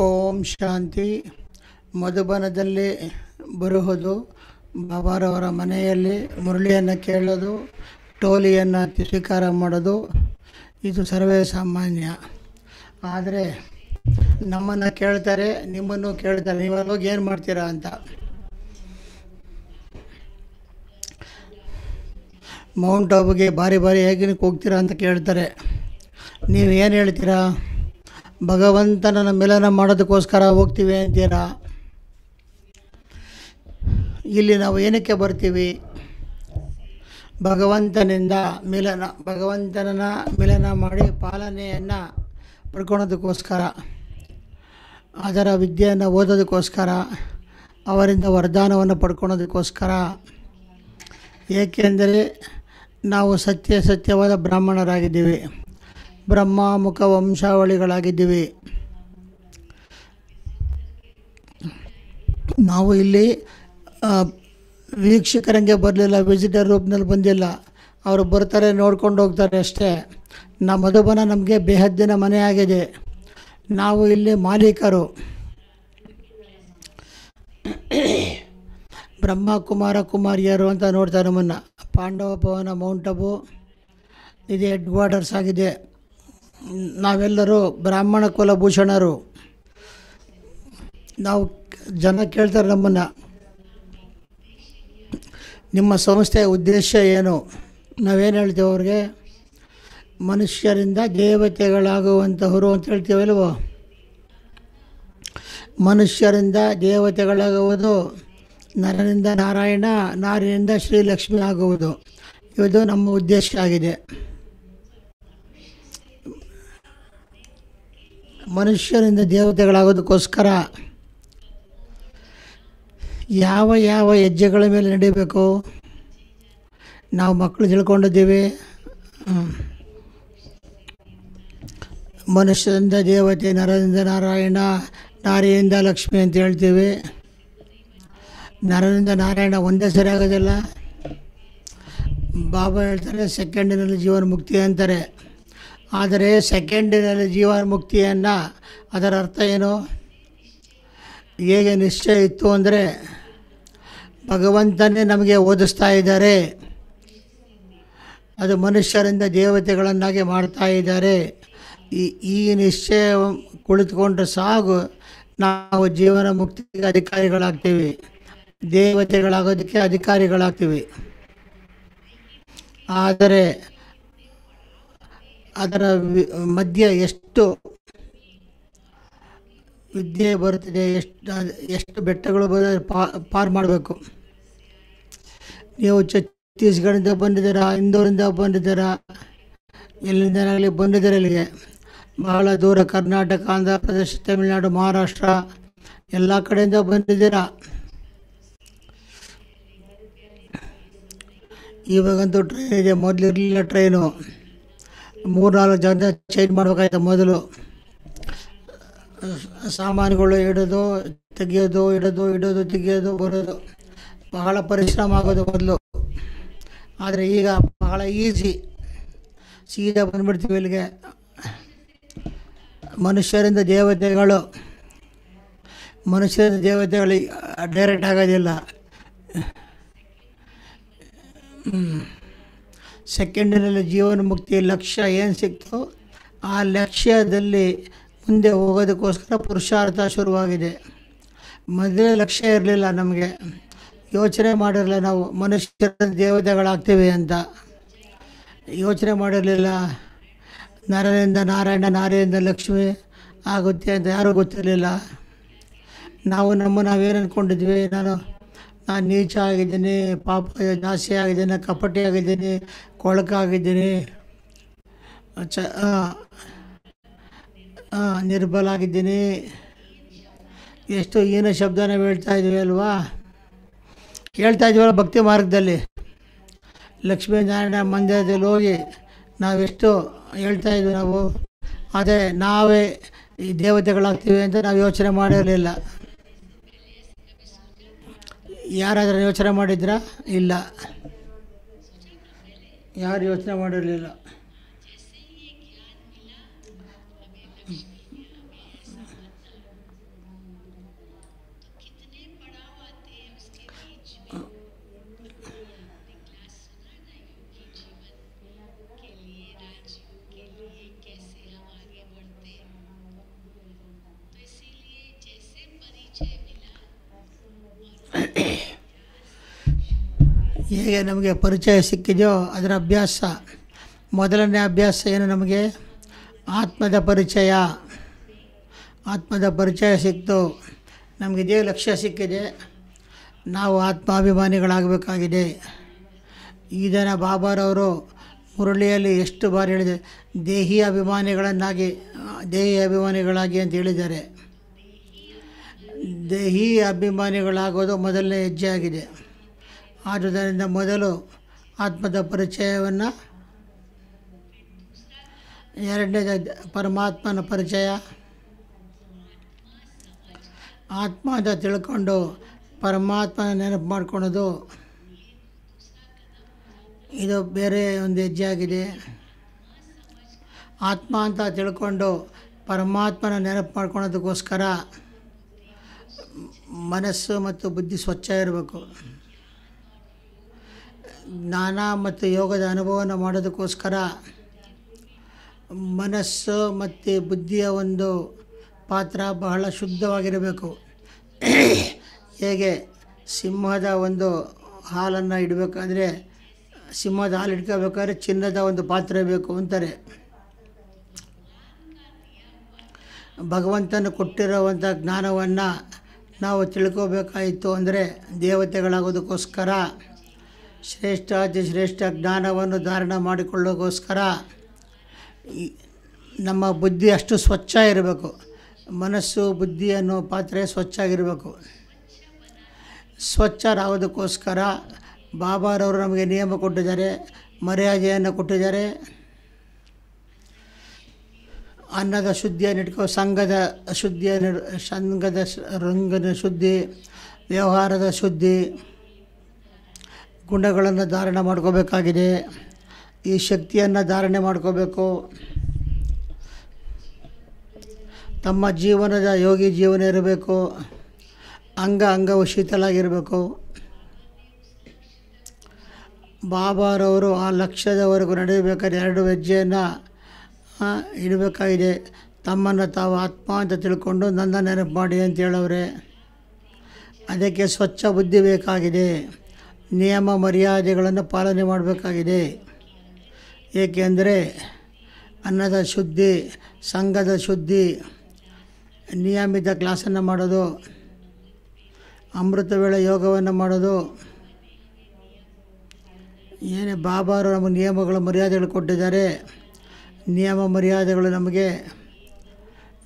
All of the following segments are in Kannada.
ಓಂ ಶಾಂತಿ. ಮಧುಬನದಲ್ಲಿ ಬರುವುದು, ಬಾಬಾರವರ ಮನೆಯಲ್ಲಿ ಮುರಳಿಯನ್ನು ಕೇಳೋದು, ಟೋಲಿಯನ್ನು ಸ್ವೀಕಾರ ಮಾಡೋದು ಇದು ಸರ್ವೇ ಸಾಮಾನ್ಯ. ಆದರೆ ನಮ್ಮನ್ನು ಕೇಳ್ತಾರೆ, ನಿಮ್ಮನ್ನು ಕೇಳ್ತಾರೆ, ನೀವು ಹೋಗಿ ಏನು ಮಾಡ್ತೀರಾ ಅಂತ. ಮೌಂಟ್ ಆಬುಗೆ ಬಾರಿ ಬಾರಿ ಹೇಗೆ ಹೋಗ್ತೀರಾ ಅಂತ ಕೇಳ್ತಾರೆ. ನೀವು ಏನು ಹೇಳ್ತೀರಾ? ಭಗವಂತನ ಮಿಲನ ಮಾಡೋದಕ್ಕೋಸ್ಕರ ಹೋಗ್ತೀವಿ ಅಂತೀರಾ? ಇಲ್ಲಿ ನಾವು ಏನಕ್ಕೆ ಬರ್ತೀವಿ? ಭಗವಂತನ ಮಿಲನ ಮಾಡಿ ಪಾಲನೆಯನ್ನು ಪಡ್ಕೊಳೋದಕ್ಕೋಸ್ಕರ, ಅದರ ವಿದ್ಯೆಯನ್ನು ಓದೋದಕ್ಕೋಸ್ಕರ, ಅವರಿಂದ ವರದಾನವನ್ನು ಪಡ್ಕೊಳೋದಕ್ಕೋಸ್ಕರ. ಏಕೆಂದರೆ ನಾವು ಸತ್ಯವಾದ ಬ್ರಾಹ್ಮಣರಾಗಿದ್ದೀವಿ, ಬ್ರಹ್ಮಮುಖ ವಂಶಾವಳಿಗಳಾಗಿದ್ದೀವಿ. ನಾವು ಇಲ್ಲಿ ವೀಕ್ಷಕರಂಗೆ ಬರಲಿಲ್ಲ, ವಿಸಿಟರ್ ರೂಪ್ನಲ್ಲಿ ಬಂದಿಲ್ಲ. ಅವರು ಬರ್ತಾರೆ, ನೋಡ್ಕೊಂಡು ಹೋಗ್ತಾರೆ ಅಷ್ಟೇ. ಮಧುಬನ ನಮಗೆ ಬೇಹದ್ದಿನ ಮನೆಯಾಗಿದೆ. ನಾವು ಇಲ್ಲಿ ಮಾಲೀಕರು. ಬ್ರಹ್ಮ ಕುಮಾರ ಕುಮಾರಿಯರು ಅಂತ ನೋಡ್ತಾರೆ ನಮ್ಮನ್ನು. ಪಾಂಡವ ಭವನ ಮೌಂಟ್ ಆಬು ಇದು ಹೆಡ್ ಕ್ವಾರ್ಟರ್ಸ್ ಆಗಿದೆ. ನಾವೆಲ್ಲರೂ ಬ್ರಾಹ್ಮಣ ಕುಲಭೂಷಣರು. ನಾವು ಜನ ಕೇಳ್ತಾರೆ ನಮ್ಮನ್ನು, ನಿಮ್ಮ ಸಂಸ್ಥೆಯ ಉದ್ದೇಶ ಏನು? ನಾವೇನು ಹೇಳ್ತೇವೆ ಅವ್ರಿಗೆ? ಮನುಷ್ಯರಿಂದ ದೇವತೆಗಳಾಗುವಂತಹವರು ಅಂತ ಹೇಳ್ತೀವಲ್ವೋ. ಮನುಷ್ಯರಿಂದ ದೇವತೆಗಳಾಗುವುದು, ನರನಿಂದ ನಾರಾಯಣ, ನಾರಿನಿಂದ ಶ್ರೀಲಕ್ಷ್ಮಿ ಆಗುವುದು, ಇದು ನಮ್ಮ ಉದ್ದೇಶ ಆಗಿದೆ. ಮನುಷ್ಯರಿಂದ ದೇವತೆಗಳಾಗೋದಕ್ಕೋಸ್ಕರ ಯಾವ ಯಾವ ಹೆಜ್ಜೆಗಳ ಮೇಲೆ ನಡೀಬೇಕು? ನಾವು ಮಕ್ಕಳು ತಿಳ್ಕೊಂಡಿದ್ದೀವಿ, ಮನುಷ್ಯರಿಂದ ದೇವತೆ, ನರನಿಂದ ನಾರಾಯಣ, ನಾರಿಯಿಂದ ಲಕ್ಷ್ಮಿ ಅಂತ ಹೇಳ್ತೀವಿ. ನರನಿಂದ ನಾರಾಯಣ ಒಂದೇ ಸರಿ ಆಗೋದಿಲ್ಲ. ಬಾಬಾ ಹೇಳ್ತಾರೆ ಸೆಕೆಂಡಿನಲ್ಲಿ ಜೀವನ ಮುಕ್ತಿ ಅಂತಾರೆ. ಆದರೆ ಸೆಕೆಂಡಿನಲ್ಲಿ ಜೀವನ ಮುಕ್ತಿಯನ್ನು ಅದರ ಅರ್ಥ ಏನು? ಹೇಗೆ ನಿಶ್ಚಯ ಇತ್ತು ಅಂದರೆ, ಭಗವಂತನೇ ನಮಗೆ ಓದಿಸ್ತಾ ಇದ್ದಾರೆ, ಅದು ಮನುಷ್ಯರಿಂದ ದೇವತೆಗಳನ್ನಾಗಿ ಮಾಡ್ತಾ ಇದ್ದಾರೆ. ಈ ನಿಶ್ಚಯ ಕುಳಿತುಕೊಂಡ್ರೆ ಸಾಕು, ನಾವು ಜೀವನ ಮುಕ್ತಿಗೆ ಅಧಿಕಾರಿಗಳಾಗ್ತೀವಿ, ದೇವತೆಗಳಾಗೋದಕ್ಕೆ ಅಧಿಕಾರಿಗಳಾಗ್ತೀವಿ. ಆದರೆ ಅದರ ಮಧ್ಯೆ ಎಷ್ಟು ವಿದ್ಯೆ ಬರುತ್ತಿದೆ, ಎಷ್ಟು ಬೆಟ್ಟಗಳು ಪಾರು ಮಾಡಬೇಕು. ನೀವು ಛತ್ತೀಸ್ಗಢದಿಂದ ಬಂದಿದ್ದೀರಾ, ಇಂದೋರಿಂದ ಬಂದಿದ್ದೀರಾ, ಎಲ್ಲಿಂದನಾಗಲಿ ಬಂದಿದ್ದೀರಾ ಇಲ್ಲಿಗೆ. ಬಹಳ ದೂರ ಕರ್ನಾಟಕ, ಆಂಧ್ರ ಪ್ರದೇಶ, ತಮಿಳುನಾಡು, ಮಹಾರಾಷ್ಟ್ರ ಎಲ್ಲ ಕಡೆಯಿಂದ ಬಂದಿದ್ದೀರಾ. ಇವಾಗಂತೂ ಟ್ರೈನ್ ಇದೆ, ಮೊದಲಿರಲಿಲ್ಲ ಟ್ರೈನು. 3-4 ಜನ ಚೇಂಜ್ ಮಾಡಬೇಕಾಯ್ತು. ಮೊದಲು ಸಾಮಾನುಗಳು ಇಡೋದು ತೆಗೆಯೋದು, ಇಡೋದು ತೆಗೆಯೋದು, ಬರೋದು ಬಹಳ ಪರಿಶ್ರಮ ಆಗೋದು ಮೊದಲು. ಆದರೆ ಈಗ ಬಹಳ ಈಸಿ, ಸೀದಾ ಬಂದುಬಿಡ್ತೀವಿ ಇಲ್ಲಿಗೆ. ಮನುಷ್ಯರಿಂದ ದೇವತೆಗಳು ಡೈರೆಕ್ಟ್ ಆಗೋದಿಲ್ಲ. ಸೆಕೆಂಡಿನಲ್ಲಿ ಜೀವನ ಮುಕ್ತಿ ಲಕ್ಷ್ಯ ಏನು ಸಿಕ್ತೋ ಆ ಲಕ್ಷ್ಯದಲ್ಲಿ ಮುಂದೆ ಹೋಗೋದಕ್ಕೋಸ್ಕರ ಪುರುಷಾರ್ಥ ಶುರುವಾಗಿದೆ. ಮೊದಲೇ ಲಕ್ಷ್ಯ ಇರಲಿಲ್ಲ, ನಮಗೆ ಯೋಚನೆ ಮಾಡಿರಲಿಲ್ಲ ನಾವು ಮನುಷ್ಯರ ದೇವತೆಗಳಾಗ್ತೀವಿ ಅಂತ. ಯೋಚನೆ ಮಾಡಿರಲಿಲ್ಲ. ನರನಿಂದ ನಾರಾಯಣ, ನಾರಿಯಿಂದ ಲಕ್ಷ್ಮಿ ಆಗುತ್ತೆ ಅಂತ ಯಾರೂ ಗೊತ್ತಿರಲಿಲ್ಲ. ನಾವೇನು ಅಂದ್ಕೊಂಡಿದ್ವಿ? ನಾನು ನೀಚ ಆಗಿದ್ದೀನಿ, ಪಾಪ ನಾಶಿ ಆಗಿದ್ದೀನಿ, ಕಪಟಿ ಆಗಿದ್ದೀನಿ, ಕೊಳಕ ಆಗಿದ್ದೀನಿ, ನಿರ್ಬಲ ಆಗಿದ್ದೀನಿ, ಎಷ್ಟು ಹೀನ ಶಬ್ದನ ಹೇಳ್ತಾ ಇದ್ವಿ ಅಲ್ವಾ? ಹೇಳ್ತಾ ಇದ್ವಲ್ಲ ಭಕ್ತಿ ಮಾರ್ಗದಲ್ಲಿ. ಲಕ್ಷ್ಮೀನಾರಾಯಣ ಮಂದಿರದಲ್ಲಿ ಹೋಗಿ ನಾವೆಷ್ಟು ಹೇಳ್ತಾ ಇದ್ವಿ ನಾವು. ಅದೇ ನಾವೇ ಈ ದೇವತೆಗಳಾಗ್ತೀವಿ ಅಂತ ನಾವು ಯೋಚನೆ ಮಾಡಿರಲಿಲ್ಲ. ಯಾರಾದರೂ ಯೋಚನೆ ಮಾಡಿದ್ರಾ? ಇಲ್ಲ, ಯಾರು ಯೋಚನೆ ಮಾಡಿರಲಿಲ್ಲ. ಹೇಗೆ ನಮಗೆ ಪರಿಚಯ ಸಿಕ್ಕಿದೆಯೋ ಅದರ ಅಭ್ಯಾಸ, ಮೊದಲನೇ ಅಭ್ಯಾಸ ಏನು ನಮಗೆ? ಆತ್ಮದ ಪರಿಚಯ. ಆತ್ಮದ ಪರಿಚಯ ಸಿಕ್ತು, ನಮಗಿದೇ ಲಕ್ಷ್ಯ ಸಿಕ್ಕಿದೆ, ನಾವು ಆತ್ಮಾಭಿಮಾನಿಗಳಾಗಬೇಕಾಗಿದೆ. ಇದನ್ನು ಬಾಬಾರವರು ಮುರಳಿಯಲ್ಲಿ ಎಷ್ಟು ಬಾರಿ ಹೇಳಿದ್ದಾರೆ, ದೇಹಿ ಅಭಿಮಾನಿಗಳಾಗಿ ಅಂತ ಹೇಳಿದ್ದಾರೆ. ದೇಹಿ ಅಭಿಮಾನಿಗಳಾಗೋದು ಮೊದಲನೇ ಹೆಜ್ಜೆ ಆಗಿದೆ. ಆದುದರಿಂದ ಮೊದಲು ಆತ್ಮದ ಪರಿಚಯವನ್ನು, ಎರಡನೇದು ಪರಮಾತ್ಮನ ಪರಿಚಯ. ಆತ್ಮ ಅಂತ ತಿಳ್ಕೊಂಡು ಪರಮಾತ್ಮನ ನೆನಪು ಮಾಡ್ಕೊಳೋದು, ಇದು ಬೇರೆ ಒಂದು ಹೆಜ್ಜೆ ಆಗಿದೆ. ಆತ್ಮ ಅಂತ ತಿಳ್ಕೊಂಡು ಪರಮಾತ್ಮನ ನೆನಪು ಮಾಡ್ಕೊಳೋದಕ್ಕೋಸ್ಕರ ಮನಸ್ಸು ಮತ್ತು ಬುದ್ಧಿ ಸ್ವಚ್ಛ ಇರಬೇಕು. ಜ್ಞಾನ ಮತ್ತು ಯೋಗದ ಅನುಭವನ ಮಾಡೋದಕ್ಕೋಸ್ಕರ ಮನಸ್ಸು ಮತ್ತು ಬುದ್ಧಿಯ ಒಂದು ಪಾತ್ರ ಬಹಳ ಶುದ್ಧವಾಗಿರಬೇಕು. ಹೇಗೆ ಸಿಂಹದ ಒಂದು ಹಾಲನ್ನು ಇಡಬೇಕಾದ್ರೆ, ಸಿಂಹದ ಹಾಲು ಇಟ್ಕೋಬೇಕಾದ್ರೆ ಚಿನ್ನದ ಒಂದು ಪಾತ್ರೆ ಬೇಕು ಅಂತಾರೆ. ಭಗವಂತನು ಕೊಟ್ಟಿರುವಂಥ ಜ್ಞಾನವನ್ನು ನಾವು ತಿಳ್ಕೋಬೇಕಾಯಿತು ಅಂದರೆ ದೇವತೆಗಳಾಗೋದಕ್ಕೋಸ್ಕರ ಶ್ರೇಷ್ಠ ಅತಿ ಶ್ರೇಷ್ಠ ಜ್ಞಾನವನ್ನು ಧಾರಣ ಮಾಡಿಕೊಳ್ಳೋಕ್ಕೋಸ್ಕರ ನಮ್ಮ ಬುದ್ಧಿ ಅಷ್ಟು ಸ್ವಚ್ಛ ಇರಬೇಕು. ಮನಸ್ಸು ಬುದ್ಧಿ ಅನ್ನೋ ಪಾತ್ರೆ ಸ್ವಚ್ಛಾಗಿರಬೇಕು. ಸ್ವಚ್ಛರಾಗೋದಕ್ಕೋಸ್ಕರ ಬಾಬಾರವರು ನಮಗೆ ನಿಯಮ ಕೊಟ್ಟಿದ್ದಾರೆ, ಮರ್ಯಾದೆಯನ್ನು ಕೊಟ್ಟಿದ್ದಾರೆ. ಅನ್ನದ ಶುದ್ಧಿಯನ್ನು ಸಂಘದ ರಂಗದ ಶುದ್ಧಿ, ವ್ಯವಹಾರದ ಶುದ್ಧಿ, ಗುಣಗಳನ್ನು ಧಾರಣೆ ಮಾಡ್ಕೋಬೇಕಾಗಿದೆ. ಈ ಶಕ್ತಿಯನ್ನು ಧಾರಣೆ ಮಾಡ್ಕೋಬೇಕು. ತಮ್ಮ ಜೀವನದ ಯೋಗಿ ಜೀವನ ಇರಬೇಕು. ಅಂಗವು ಶೀತಲಾಗಿರಬೇಕು. ಬಾಬಾರವರು ಆ ಲಕ್ಷ್ಯದವರೆಗೂ ನಡೆಯಬೇಕಾದ್ರೆ 2 ಹೆಜ್ಜೆಯನ್ನು ಇಡಬೇಕಾಗಿದೆ. ತಮ್ಮನ್ನು ತಾವು ಆತ್ಮ ಅಂತ ತಿಳ್ಕೊಂಡು ನನ್ನ ನೆನಪು ಮಾಡಿ ಅಂತ ಹೇಳವ್ರೆ. ಅದಕ್ಕೆ ಸ್ವಚ್ಛ ಬುದ್ಧಿ ಬೇಕಾಗಿದೆ. ನಿಯಮ ಮರ್ಯಾದೆಗಳನ್ನು ಪಾಲನೆ ಮಾಡಬೇಕಾಗಿದೆ. ಏಕೆಂದರೆ ಅನ್ನದ ಶುದ್ಧಿ, ಸಂಘದ ಶುದ್ಧಿ, ನಿಯಮಿತ ಕ್ಲಾಸನ್ನು ಮಾಡೋದು, ಅಮೃತ ವೇಳೆ ಯೋಗವನ್ನು ಮಾಡೋದು, ಏನೇ ಬಾಬಾರು ನಮಗೆ ನಿಯಮಗಳು ಮರ್ಯಾದೆಗಳು ಕೊಟ್ಟಿದ್ದಾರೆ. ನಿಯಮ ಮರ್ಯಾದೆಗಳು ನಮಗೆ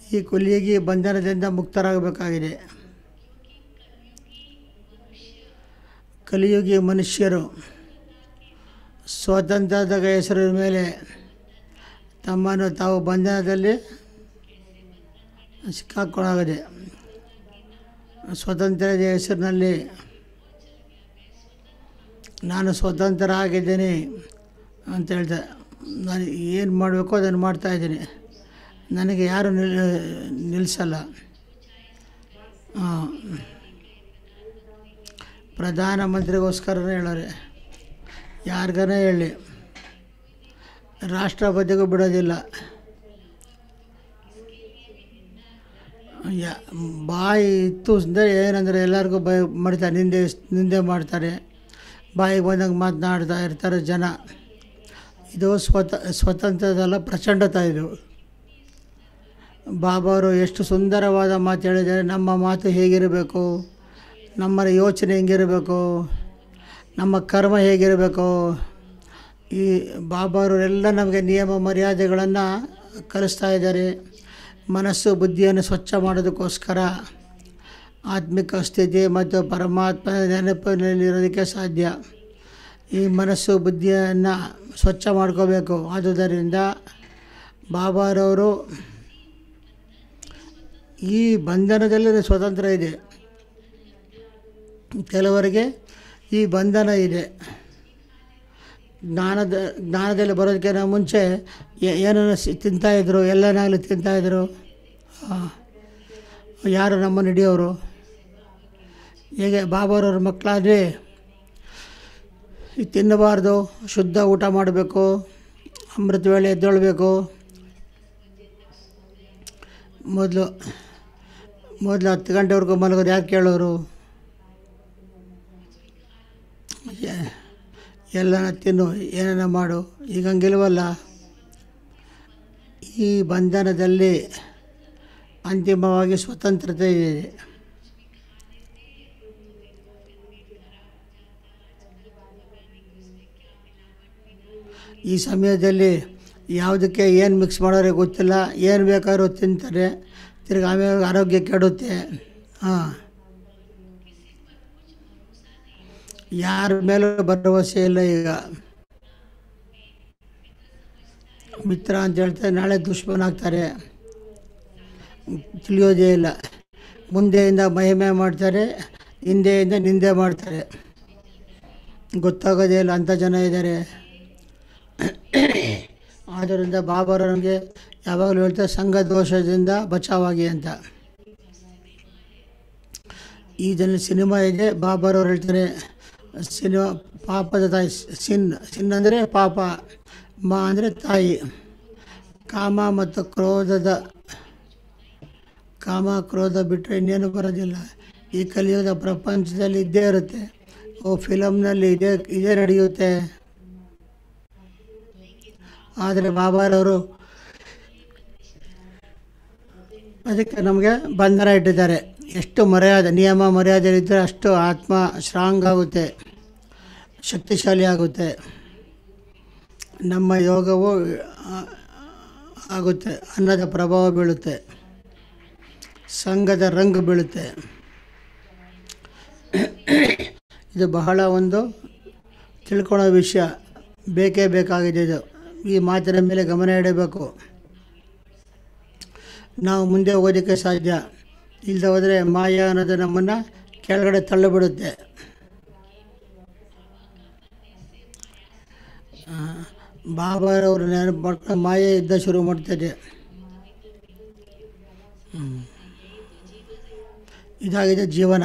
ಈ ಕಲಿಯುಗಿ ಬಂಧನದಿಂದ ಮುಕ್ತರಾಗಬೇಕಾಗಿದೆ. ಕಲಿಯುಗಿ ಮನುಷ್ಯರು ಸ್ವಾತಂತ್ರ್ಯದ ಹೆಸರಿನ ಮೇಲೆ ತಮ್ಮನ್ನು ತಾವು ಬಂಧನದಲ್ಲಿ ಸಿಕ್ಕಾಕೊಳ್ಳಾಗಿದೆ. ಸ್ವಾತಂತ್ರ್ಯದ ಹೆಸರಿನಲ್ಲಿ ನಾನು ಸ್ವತಂತ್ರ ಆಗಿದ್ದೀನಿ ಅಂತ ಹೇಳ್ತಾರೆ. ನಾನು ಏನು ಮಾಡಬೇಕೋ ಅದನ್ನು ಮಾಡ್ತಾಯಿದ್ದೀನಿ, ನನಗೆ ಯಾರು ನಿಲ್ಲಿಸಲ್ಲ. ಪ್ರಧಾನಮಂತ್ರಿಗೋಸ್ಕರನೇ ಹೇಳೋರೆ, ಯಾರಿಗಾನೇ ಹೇಳಿ, ರಾಷ್ಟ್ರಪತಿಗೂ ಬಿಡೋದಿಲ್ಲ. ಬಾಯಿ ಇತ್ತು ಅಂದರೆ ಏನಂದರೆ ಎಲ್ಲರಿಗೂ ಮಾಡ್ತಾರೆ, ನಿಂದೆ ಮಾಡ್ತಾರೆ, ಬಾಯಿಗೆ ಬಂದಂಗೆ ಮಾತನಾಡ್ತಾ ಇರ್ತಾರೆ ಜನ. ಇದು ಸ್ವತಂತ್ರದಲ್ಲ, ಪ್ರಚಂಡತೆ. ಇದು ಬಾಬಾವರು ಎಷ್ಟು ಸುಂದರವಾದ ಮಾತು ಹೇಳಿದ್ದಾರೆ. ನಮ್ಮ ಮಾತು ಹೇಗಿರಬೇಕು, ನಮ್ಮ ಯೋಚನೆ ಹೆಂಗಿರಬೇಕು, ನಮ್ಮ ಕರ್ಮ ಹೇಗಿರಬೇಕು. ಈ ಬಾಬಾರವರೆಲ್ಲ ನಮಗೆ ನಿಯಮ ಮರ್ಯಾದೆಗಳನ್ನು ಕಲಿಸ್ತಾ ಇದ್ದಾರೆ. ಮನಸ್ಸು ಬುದ್ಧಿಯನ್ನು ಸ್ವಚ್ಛ ಮಾಡೋದಕ್ಕೋಸ್ಕರ ಆತ್ಮಿಕ ಸ್ಥಿತಿ ಮತ್ತು ಪರಮಾತ್ಮನ ನೆನಪಿನಲ್ಲಿರೋದಕ್ಕೆ ಸಾಧ್ಯ. ಈ ಮನಸ್ಸು ಬುದ್ಧಿಯನ್ನು ಸ್ವಚ್ಛ ಮಾಡ್ಕೋಬೇಕು. ಆದುದರಿಂದ ಬಾಬಾರವರು ಈ ಬಂಧನದಲ್ಲಿ ಸ್ವತಂತ್ರ ಇದೆ. ಕೆಲವರಿಗೆ ಈ ಬಂಧನ ಇದೆ. ಜ್ಞಾನದಲ್ಲಿ ಬರೋದಕ್ಕಿಂತ ಮುಂಚೆ ಏನನ್ನು ತಿಂತಾಯಿದ್ರು, ಎಲ್ಲನಾಗಲಿ ತಿಂತಾಯಿದ್ರು. ಯಾರು ನಮ್ಮನ್ನು ಹಿಡಿಯೋರು? ಹೇಗೆ ಬಾಬಾರವ್ರ ಮಕ್ಕಳಾದರೆ ತಿನ್ನಬಾರ್ದು, ಶುದ್ಧ ಊಟ ಮಾಡಬೇಕು, ಅಮೃತ ವೇಳೆ ಎದ್ದೇಳಬೇಕು. ಮೊದಲು 10 ಗಂಟೆವರೆಗೂ ಮಲಗೋದು ಯಾಕೆ ಕೇಳೋರು? ಎಲ್ಲನ ತಿನ್ನು, ಏನೇನ ಮಾಡು. ಈಗ ಹಂಗಿಲ್ವಲ್ಲ. ಈ ಬಂಧನದಲ್ಲಿ ಅಂತಿಮವಾಗಿ ಸ್ವತಂತ್ರತೆ ಇದೆ. ಈ ಸಮಯದಲ್ಲಿ ಯಾವುದಕ್ಕೆ ಏನು ಮಿಕ್ಸ್ ಮಾಡೋರಿಗೆ ಗೊತ್ತಿಲ್ಲ, ಏನು ಬೇಕಾದ್ರೂ ತಿಂತಾರೆ, ತಿರ್ಗಿ ಆಮೇಲೆ ಆರೋಗ್ಯ ಕೆಡುತ್ತೆ. ಹಾಂ, ಯಾರ ಮೇಲೂ ಭರವಸೆ ಇಲ್ಲ. ಈಗ ಮಿತ್ರ ಅಂತ ಹೇಳ್ತಾರೆ, ನಾಳೆ ದುಶ್ಮನ ಆಗ್ತಾರೆ, ತಿಳಿಯೋದೇ ಇಲ್ಲ. ಮುಂದೆಯಿಂದ ಮಹಿಮೆ ಮಾಡ್ತಾರೆ, ಹಿಂದೆಯಿಂದ ನಿಂದೆ ಮಾಡ್ತಾರೆ, ಗೊತ್ತಾಗೋದೇ ಇಲ್ಲ. ಅಂಥ ಜನ ಇದ್ದಾರೆ. ಆದ್ದರಿಂದ ಬಾಬಾರು ನಮಗೆ ಯಾವಾಗಲೂ ಹೇಳ್ತಾರೆ, ಸಂಘ ದೋಷದಿಂದ ಬಚಾವಾಗಿ ಅಂತ. ಈ ಜನ ಸಿನಿಮಾ ಇದೆ, ಬಾಬಾರವ್ರು ಹೇಳ್ತಾರೆ ಸಿನಿಮಾ ಪಾಪದ ತಾಯಿ. ಸಿನ್ ಅಂದರೆ ಪಾಪ, ಮಾ ಅಂದರೆ ತಾಯಿ. ಕಾಮ ಮತ್ತು ಕ್ರೋಧ ಬಿಟ್ಟರೆ ಇನ್ನೇನು ಬರೋದಿಲ್ಲ. ಈ ಕಲಿಯುಗದ ಪ್ರಪಂಚದಲ್ಲಿ ಇದ್ದೇ ಇರುತ್ತೆ. ಫಿಲಮ್ನಲ್ಲಿ ಇದೇ ನಡೆಯುತ್ತೆ. ಆದರೆ ಬಾಬಾರವರು ಅದಕ್ಕೆ ನಮಗೆ ಬಂಧನ ಇಟ್ಟಿದ್ದಾರೆ. ಎಷ್ಟು ನಿಯಮ ಮರ್ಯಾದೆ ಇದ್ದರೆ ಅಷ್ಟು ಆತ್ಮ ಸ್ಟ್ರಾಂಗ್ ಆಗುತ್ತೆ, ಶಕ್ತಿಶಾಲಿ ಆಗುತ್ತೆ, ನಮ್ಮ ಯೋಗವು ಆಗುತ್ತೆ, ಅನ್ನದ ಪ್ರಭಾವ ಬೀಳುತ್ತೆ, ಸಂಘದ ರಂಗು ಬೀಳುತ್ತೆ. ಇದು ಬಹಳ ಒಂದು ತಿಳ್ಕೊಳ್ಳೋ ವಿಷಯ, ಬೇಕೇ ಬೇಕಾಗಿದೆ. ಇದು ಈ ಮಾತಿನ ಮೇಲೆ ಗಮನ ಇಡಬೇಕು. ನಾವು ಮುಂದೆ ಹೋಗೋದಕ್ಕೆ ಸಾಧ್ಯ. ಇಲ್ಲದೆ ಹೋದರೆ ಮಾಯಾ ಅನ್ನೋದು ನಮ್ಮನ್ನು ಕೆಳಗಡೆ ತಳ್ಳಿಬಿಡುತ್ತೆ. ಬಾಬಾರವರು ನೆನಪು ಮಾಡ್ಕೊಂಡು ಮಾಯೆ ಯುದ್ಧ ಶುರು ಮಾಡ್ತಾರೆ. ಇದಾಗಿದೆ ಜೀವನ.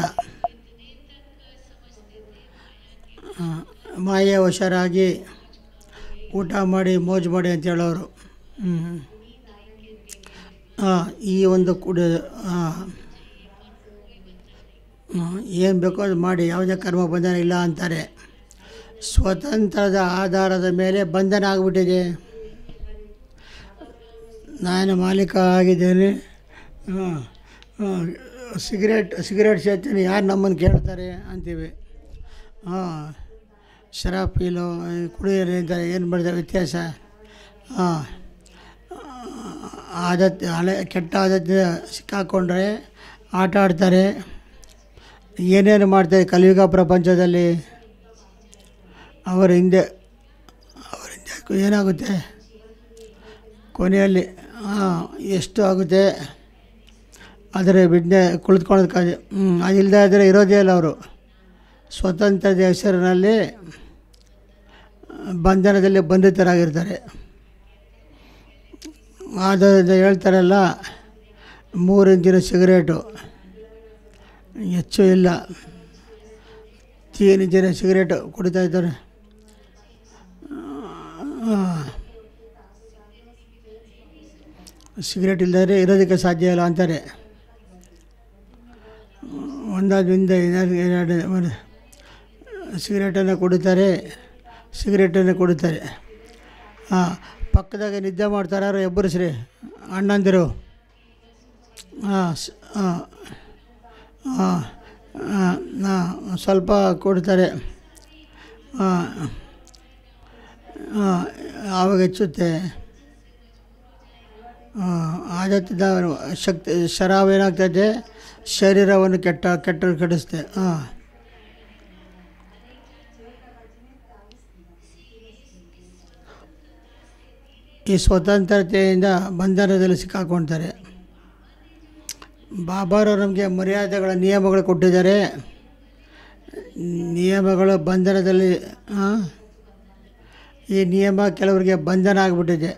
ಮಾಯೆ ವಶರಾಗಿ ಊಟ ಮಾಡಿ ಮೋಜು ಮಾಡಿ ಅಂತ ಹೇಳೋರು. ಈ ಒಂದು ಏನು ಬೇಕೋ ಅದು ಮಾಡಿ, ಯಾವುದೇ ಕರ್ಮ ಬಂಧನ ಇಲ್ಲ ಅಂತಾರೆ. ಸ್ವತಂತ್ರದ ಆಧಾರದ ಮೇಲೆ ಬಂಧನ ಆಗಿಬಿಟ್ಟಿದೆ. ನಾನು ಮಾಲೀಕ ಆಗಿದ್ದೇನೆ, ಸಿಗರೇಟ್ ಸೇರ್ತೀನಿ, ಯಾರು ನಮ್ಮನ್ನು ಕೇಳ್ತಾರೆ ಅಂತೀವಿ. ಶರಾಬ್ ಪೀಲು ಕುಡಿಯೋರು ಅಂತಾರೆ, ಏನು ಮಾಡಿದೆ ವ್ಯತ್ಯಾಸ? ಕೆಟ್ಟ ಆದತ್ತೆ ಸಿಕ್ಕಾಕೊಂಡ್ರೆ ಆಟ ಆಡ್ತಾರೆ, ಏನೇನು ಮಾಡ್ತಾರೆ ಕಲಿಯುಗ ಪ್ರಪಂಚದಲ್ಲಿ. ಅವರ ಹಿಂದೆ ಏನಾಗುತ್ತೆ ಕೊನೆಯಲ್ಲಿ ಎಷ್ಟು ಆಗುತ್ತೆ ಆದರೆ ಬಿಡ್ನೆ ಕುಳಿತುಕೊಳ್ಳೋದಕ್ಕಾಗಿ. ಅದಿಲ್ಲದೆ ಆದರೆ ಇರೋದೇ ಇಲ್ಲ. ಅವರು ಸ್ವತಂತ್ರದ ಹೆಸರಿನಲ್ಲಿ ಬಂಧನದಲ್ಲಿ ಬಂಧಿತರಾಗಿರ್ತಾರೆ. ಆದ್ದರಿಂದ ಹೇಳ್ತಾರಲ್ಲ, 3 ಇಂಚಿನ ಸಿಗರೇಟು ಹೆಚ್ಚು ಇಲ್ಲ, 3 ಇಂಚಿನ ಸಿಗರೇಟು ಕುಡಿತಾಯಿದ್ದಾರೆ. ಸಿಗರೇಟ್ ಇಲ್ಲದೇ ಇರೋದಕ್ಕೆ ಸಾಧ್ಯ ಇಲ್ಲ ಅಂತಾರೆ. ಒಂದಾದ್ರಿಂದ ಎರಡು ಸಿಗರೇಟನ್ನು ಕುಡಿತಾರೆ. ಪಕ್ಕದಾಗ ನಿದ್ದೆ ಮಾಡ್ತಾರೆ ಎಬ್ಬರಿಸ್ರಿ ಅಣ್ಣಂದಿರು. ಸ್ವಲ್ಪ ಕೊಡ್ತಾರೆ, ಆವಾಗ ಹೆಚ್ಚುತ್ತೆ. ಆದತ್ತಿದ್ದ ಶಕ್ತಿ ಶರಾಬ್ ಏನಾಗ್ತದೆ, ಶರೀರವನ್ನು ಕೆಡಿಸುತ್ತೆ. ಈ ಸ್ವತಂತ್ರತೆಯಿಂದ ಬಂಧನದಲ್ಲಿ ಸಿಕ್ಕಾಕೊಳ್ತಾರೆ. ಬಾಬಾರವರು ನಮಗೆ ಮರ್ಯಾದೆಗಳ ನಿಯಮಗಳು ಕೊಟ್ಟಿದ್ದಾರೆ. ನಿಯಮಗಳು ಬಂಧನದಲ್ಲಿ ಈ ನಿಯಮ ಕೆಲವರಿಗೆ ಬಂಧನ ಆಗಿಬಿಟ್ಟಿದೆ.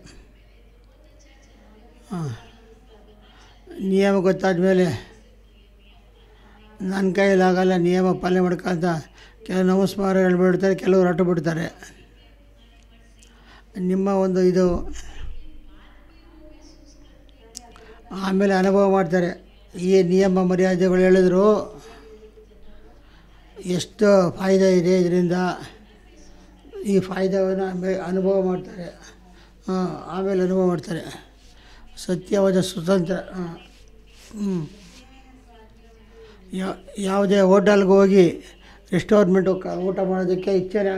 ನಿಯಮ ಗೊತ್ತಾದ ಮೇಲೆ ನನ್ನ ಕೈಲಾಗಲ್ಲ, ನಿಯಮ ಪಾಲನೆ ಮಾಡ್ಕೊಂತ ಕೆಲವು ನಮಸ್ಕಾರ ಹೇಳ್ಬಿಡ್ತಾರೆ, ಕೆಲವರು ಹೊರಟು ಬಿಡ್ತಾರೆ. ನಿಮ್ಮ ಒಂದು ಇದು ಆಮೇಲೆ ಅನುಭವ ಮಾಡ್ತಾರೆ. ಈ ನಿಯಮ ಮರ್ಯಾದೆಗಳು ಹೇಳಿದ್ರು ಎಷ್ಟು ಫಾಯ್ದೆ ಇದೆ, ಇದರಿಂದ ಈ ಫಾಯ್ದವನ್ನು ಅನುಭವ ಮಾಡ್ತಾರೆ. ಆಮೇಲೆ ಅನುಭವ ಮಾಡ್ತಾರೆ. ಸತ್ಯವಾದ ಸ್ವತಂತ್ರ. ಯಾವುದೇ ಹೋಟೆಲ್ಗೆ ಹೋಗಿ ರೆಸ್ಟೋರೆಂಟು ಊಟ ಮಾಡೋದಕ್ಕೆ ಇಚ್ಛೆನೇ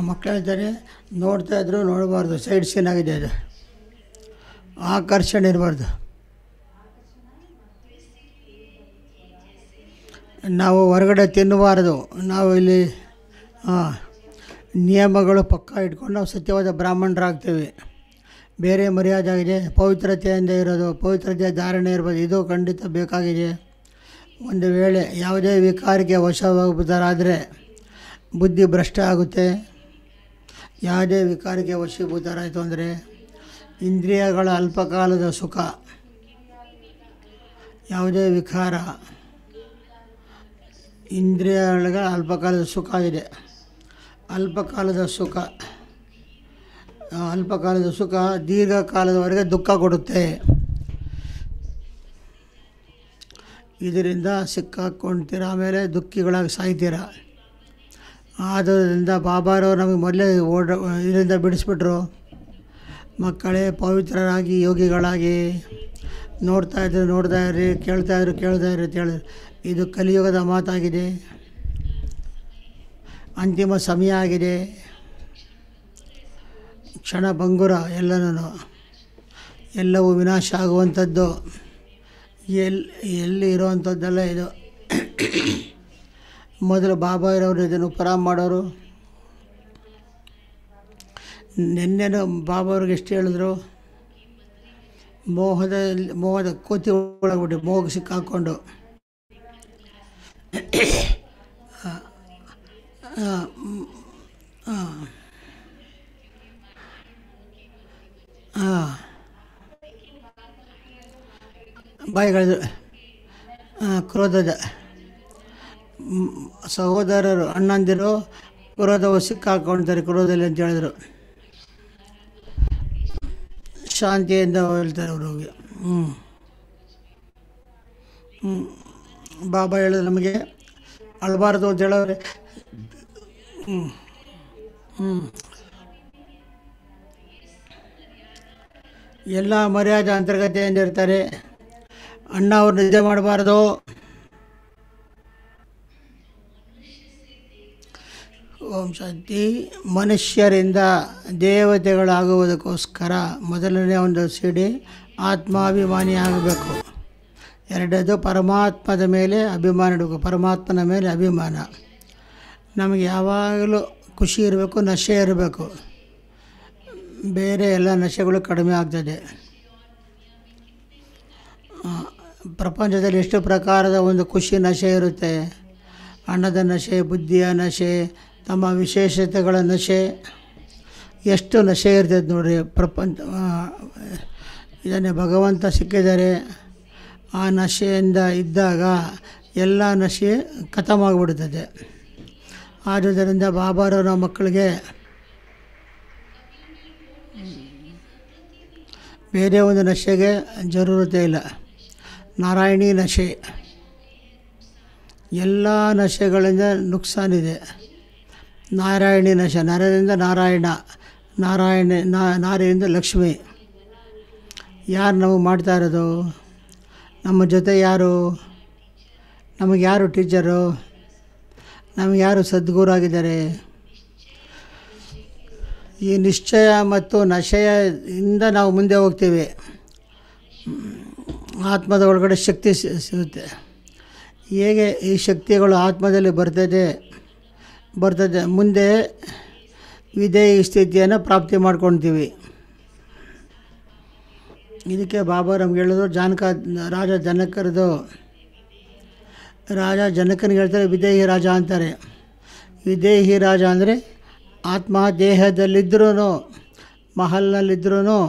ಮಕ್ಕಳು ಹೇಳ್ತಾರೆ, ನೋಡ್ತಾಯಿದ್ರು ನೋಡಬಾರ್ದು, ಸೈಡ್ ಸೀನ್ ಆಗಿದೆ, ಅದು ಆಕರ್ಷಣೆ ಇರಬಾರ್ದು. ನಾವು ಹೊರಗಡೆ ತಿನ್ನಬಾರ್ದು. ನಾವು ಇಲ್ಲಿ ನಿಯಮಗಳು ಪಕ್ಕ ಇಟ್ಕೊಂಡು ನಾವು ಸತ್ಯವಾದ ಬ್ರಾಹ್ಮಣರಾಗ್ತೀವಿ. ಬೇರೆ ಮರ್ಯಾದೆ ಆಗಿದೆ, ಪವಿತ್ರತೆಯಿಂದ ಇರೋದು, ಪವಿತ್ರತೆಯ ಧಾರಣೆ ಇರ್ಬೋದು, ಇದು ಖಂಡಿತ ಬೇಕಾಗಿದೆ. ಒಂದು ವೇಳೆ ಯಾವುದೇ ವಿಕಾರಕ್ಕೆ ವಶವಾಗುವುದರಾದರೆ ಬುದ್ಧಿ ಭ್ರಷ್ಟ ಆಗುತ್ತೆ. ಯಾವುದೇ ವಿಕಾರಕ್ಕೆ ವಶೀಭೂತರಾಯಿತು ಅಂದರೆ ಇಂದ್ರಿಯಗಳ ಅಲ್ಪಕಾಲದ ಸುಖ, ಯಾವುದೇ ವಿಕಾರ ಇಂದ್ರಿಯಗಳ ಅಲ್ಪಕಾಲದ ಸುಖ ಇದೆ. ಅಲ್ಪಕಾಲದ ಸುಖ ದೀರ್ಘಕಾಲದವರೆಗೆ ದುಃಖ ಕೊಡುತ್ತೆ. ಇದರಿಂದ ಸಿಕ್ಕಾಕ್ಕೊಳ್ತೀರ, ಆಮೇಲೆ ದುಃಖಿಗಳಾಗಿ ಸಾಯ್ತೀರ. ಆದ್ದರಿಂದ ಬಾಬಾರವರು ನಮಗೆ ಮೊದಲೇ ಇದರಿಂದ ಬಿಡಿಸ್ಬಿಟ್ರು. ಮಕ್ಕಳೇ ಪವಿತ್ರರಾಗಿ ಯೋಗಿಗಳಾಗಿ ನೋಡ್ತಾ ಇರ್ರಿ, ಕೇಳ್ತಾ ಇರ್ರಿ ಅಂತ ಹೇಳಿದ್ರು. ಇದು ಕಲಿಯುಗದ ಮಾತಾಗಿದೆ. ಅಂತಿಮ ಸಮಯ ಆಗಿದೆ. ಕ್ಷಣ ಭಂಗುರ ಎಲ್ಲವೂ ವಿನಾಶ ಆಗುವಂಥದ್ದು. ಎಲ್ಲಿ ಇರುವಂಥದ್ದೆಲ್ಲ ಇದು. ಮೊದಲು ಬಾಬಾ ಇರೋರು ಇದನ್ನು ಉಪರಾಮ ಮಾಡೋರು. ನಿನ್ನೆನೂ ಬಾಬಾ ಅವ್ರಿಗೆ ಎಷ್ಟು ಹೇಳಿದ್ರು, ಮೋಹದ ಕೋತಿ ಒಳಗ್ಬಿಟ್ಟು ಮೋಗ ಸಿಕ್ಕಾಕ್ಕೊಂಡು ಬಾಯಿಗಳಿದ್ರು. ಕ್ರೋಧದ ಸಹೋದರರು ಅಣ್ಣಂದಿರು ಕ್ರೋಧವು ಸಿಕ್ಕಾಕೊಳ್ತಾರೆ ಕ್ರೋಧದಲ್ಲಿ ಅಂತ ಹೇಳಿದ್ರು. ಶಾಂತಿಯಿಂದ ಹೇಳ್ತಾರೆ ಅವ್ರಿಗೆ. ಬಾಬಾ ಹೇಳಿದ್ರು ನಮಗೆ ಅಳಬಾರ್ದು ಅಂತ ಹೇಳೋರೆ. ಎಲ್ಲ ಮರ್ಯಾದೆ ಅಂತರ್ಗತೆಯಿಂದ ಇರ್ತಾರೆ. ಅಣ್ಣ ಅವ್ರು ನಿದ್ದೆ ಮಾಡಬಾರ್ದು. ಓಂ ಶಾಂತಿ. ಮನುಷ್ಯರಿಂದ ದೇವತೆಗಳಾಗುವುದಕ್ಕೋಸ್ಕರ ಮೊದಲನೇ ಒಂದು ಸಿಡಿ ಆತ್ಮಾಭಿಮಾನಿ ಆಗಬೇಕು. ಎರಡನೇದು ಪರಮಾತ್ಮದ ಮೇಲೆ ಅಭಿಮಾನ ಇಡಬೇಕು. ಪರಮಾತ್ಮನ ಮೇಲೆ ಅಭಿಮಾನ. ನಮಗೆ ಯಾವಾಗಲೂ ಖುಷಿ ಇರಬೇಕು, ನಶೆ ಇರಬೇಕು. ಬೇರೆ ಎಲ್ಲ ನಶೆಗಳು ಕಡಿಮೆ ಆಗ್ತದೆ. ಪ್ರಪಂಚದಲ್ಲಿ ಎಷ್ಟು ಪ್ರಕಾರದ ಒಂದು ಖುಷಿ ನಶೆ ಇರುತ್ತೆ. ಹಣದ ನಶೆ, ಬುದ್ಧಿಯ ನಶೆ, ತಮ್ಮ ವಿಶೇಷತೆಗಳ ನಶೆ, ಎಷ್ಟು ನಶೆ ಇರ್ತದೆ ನೋಡ್ರಿ ಪ್ರಪಂಚ. ಇದನ್ನೇ ಭಗವಂತ ಸಿಕ್ಕಿದ್ದಾರೆ. ಆ ನಶೆಯಿಂದ ಇದ್ದಾಗ ಎಲ್ಲ ನಶೆ ಖತಮಾಗ್ಬಿಡ್ತದೆ. ಆದುದರಿಂದ ಬಾಬಾರವರ ಮಕ್ಕಳಿಗೆ ಬೇರೆ ಒಂದು ನಶೆಗೆ ಜರೂರತೆ ಇಲ್ಲ. ನಾರಾಯಣಿ ನಶೆ. ಎಲ್ಲ ನಶೆಗಳಿಂದ ನುಕ್ಸಾನಿದೆ. ನಾರಾಯಣಿ ನಶೆ. ನರದಿಂದ ನಾರಾಯಣ, ನಾರಿಯಿಂದ ಲಕ್ಷ್ಮಿ. ಯಾರು ನಮಗೆ ಮಾಡ್ತಾ ಇರೋದು? ನಮ್ಮ ಜೊತೆ ಯಾರು? ನಮಗೆ ಯಾರು ಟೀಚರು? ನಮಗೆ ಯಾರು ಸದ್ಗುರು ಆಗಿದ್ದಾರೆ? ಈ ನಿಶ್ಚಯ ಮತ್ತು ನಶೆಯಿಂದ ನಾವು ಮುಂದೆ ಹೋಗ್ತೀವಿ. ಆತ್ಮದ ಒಳಗಡೆ ಶಕ್ತಿ ಸಿಗುತ್ತೆ. ಹೇಗೆ ಈ ಶಕ್ತಿಗಳು ಆತ್ಮದಲ್ಲಿ ಬರ್ತದೆ ಮುಂದೆ ವಿಧೇಯ ಸ್ಥಿತಿಯನ್ನು ಪ್ರಾಪ್ತಿ ಮಾಡ್ಕೊಳ್ತೀವಿ. ಇದಕ್ಕೆ ಬಾಬಾ ನಮ್ಗೆ ಹೇಳಿದ್ರು, ರಾಜ ಜನಕನಿಗೆ ಹೇಳ್ತಾರೆ ವಿದೇಹಿ ರಾಜ ಅಂತಾರೆ. ವಿದೇಹಿ ರಾಜ ಅಂದರೆ ಆತ್ಮ ದೇಹದಲ್ಲಿದ್ದರೂ, ಮಹಲ್ನಲ್ಲಿದ್ದರೂ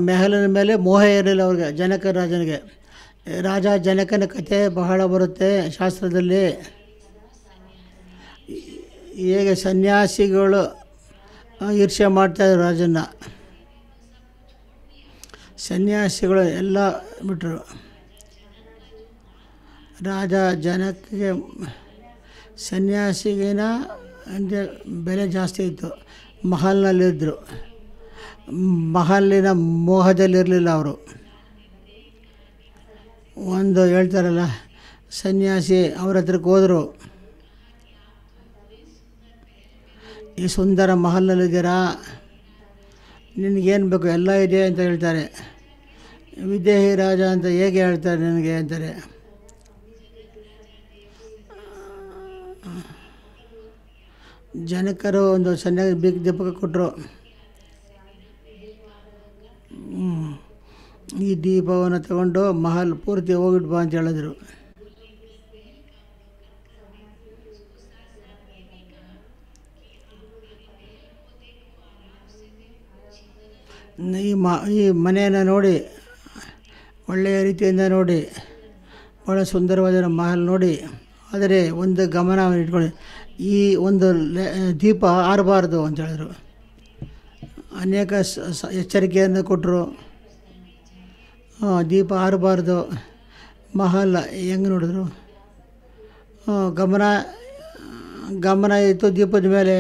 ಮೆಹಲಿನ ಮೇಲೆ ಮೋಹ ಇರಲಿಲ್ಲ ಅವ್ರಿಗೆ, ಜನಕ ರಾಜನಿಗೆ. ರಾಜ ಜನಕನ ಕಥೆ ಬಹಳ ಬರುತ್ತೆ ಶಾಸ್ತ್ರದಲ್ಲಿ. ಹೇಗೆ ಸನ್ಯಾಸಿಗಳು ಈರ್ಷ್ಯೆ ಮಾಡ್ತಾಯಿದ್ರು ರಾಜನ್ನ. ಸನ್ಯಾಸಿಗಳು ಎಲ್ಲ ಬಿಟ್ಟರು. ರಾಜ ಜನಕ್ಕೆ ಸನ್ಯಾಸಿಗಿನ ಅಂದರೆ ಬೆಲೆ ಜಾಸ್ತಿ ಇತ್ತು. ಮಹಲ್ನಲ್ಲಿದ್ದರು. ಮಹಲಿನ ಮೋಹದಲ್ಲಿರಲಿಲ್ಲ ಅವರು. ಒಂದು ಹೇಳ್ತಾರಲ್ಲ, ಸನ್ಯಾಸಿ ಅವ್ರ ಹತ್ರಕ್ಕೆ ಹೋದರು, ಈ ಸುಂದರ ಮಹಲ್ನಲ್ಲಿದ್ದೀರಾ, ನಿನಗೇನು ಬೇಕು, ಎಲ್ಲ ಇದೆ ಅಂತ ಹೇಳ್ತಾರೆ. ವಿದೇಹಿ ರಾಜ ಅಂತ ಹೇಗೆ ಹೇಳ್ತಾರೆ ನನಗೆ ಅಂತಾರೆ. ಜನಕರು ಒಂದು ಸನ್ಯಾಸಿ ಬೀಗ ದೀಪಕ ಕೊಟ್ಟರು. ಈ ದೀಪವನ್ನು ತಗೊಂಡು ಮಹಲ್ ಪೂರ್ತಿ ಹೋಗಿಟ್ಟು ಬಾ ಅಂತ ಹೇಳಿದ್ರು. ಈ ಮನೆಯನ್ನು ನೋಡಿ, ಒಳ್ಳೆಯ ರೀತಿಯಿಂದ ನೋಡಿ, ಭಾಳ ಸುಂದರವಾದ ಮಹಲ್ ನೋಡಿ, ಆದರೆ ಒಂದು ಗಮನ ಇಟ್ಕೊಳ್ಳಿ, ಈ ಒಂದು ದೀಪ ಆರಬಾರ್ದು ಅಂತ ಹೇಳಿದ್ರು. ಅನೇಕ ಎಚ್ಚರಿಕೆಯನ್ನು ಕೊಟ್ಟರು. ದೀಪ ಆರಬಾರ್ದು. ಮಹಲ್ ಹೆಂಗೆ ನೋಡಿದ್ರು, ಗಮನ ಇತ್ತು ದೀಪದ ಮೇಲೆ.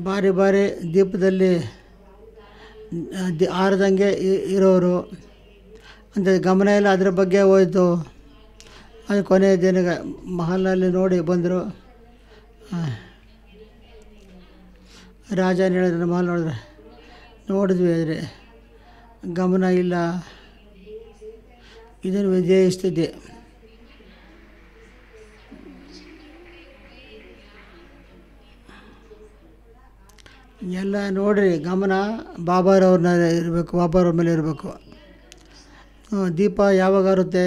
ಬಾರಿ ಬಾರಿ ದೀಪದಲ್ಲಿ ಆರದಂಗೆ ಇರೋರು ಅಂತ ಗಮನ ಎಲ್ಲ ಅದರ ಬಗ್ಗೆ ಹೋಯಿತು. ಅದು ಕೊನೆಯ ದಿನ ಮಹಲಲ್ಲಿ ನೋಡಿ ಬಂದರು. ರಾಜನ ಹೇಳಿದ್ರೆ ಮಹಲ್ ನೋಡಿದ್ವಿ, ಆದರೆ ಗಮನ ಇಲ್ಲ. ಇದನ್ನು ವಿಜಯಿಸ್ತಿದ್ದೆ. ಎಲ್ಲ ನೋಡ್ರಿ, ಗಮನ ಬಾಬಾರವ್ರನ್ನ ಇರಬೇಕು, ಬಾಬಾರವ್ರ ಮೇಲೆ ಇರಬೇಕು. ದೀಪ ಯಾವಾಗ ಆರುತ್ತೆ,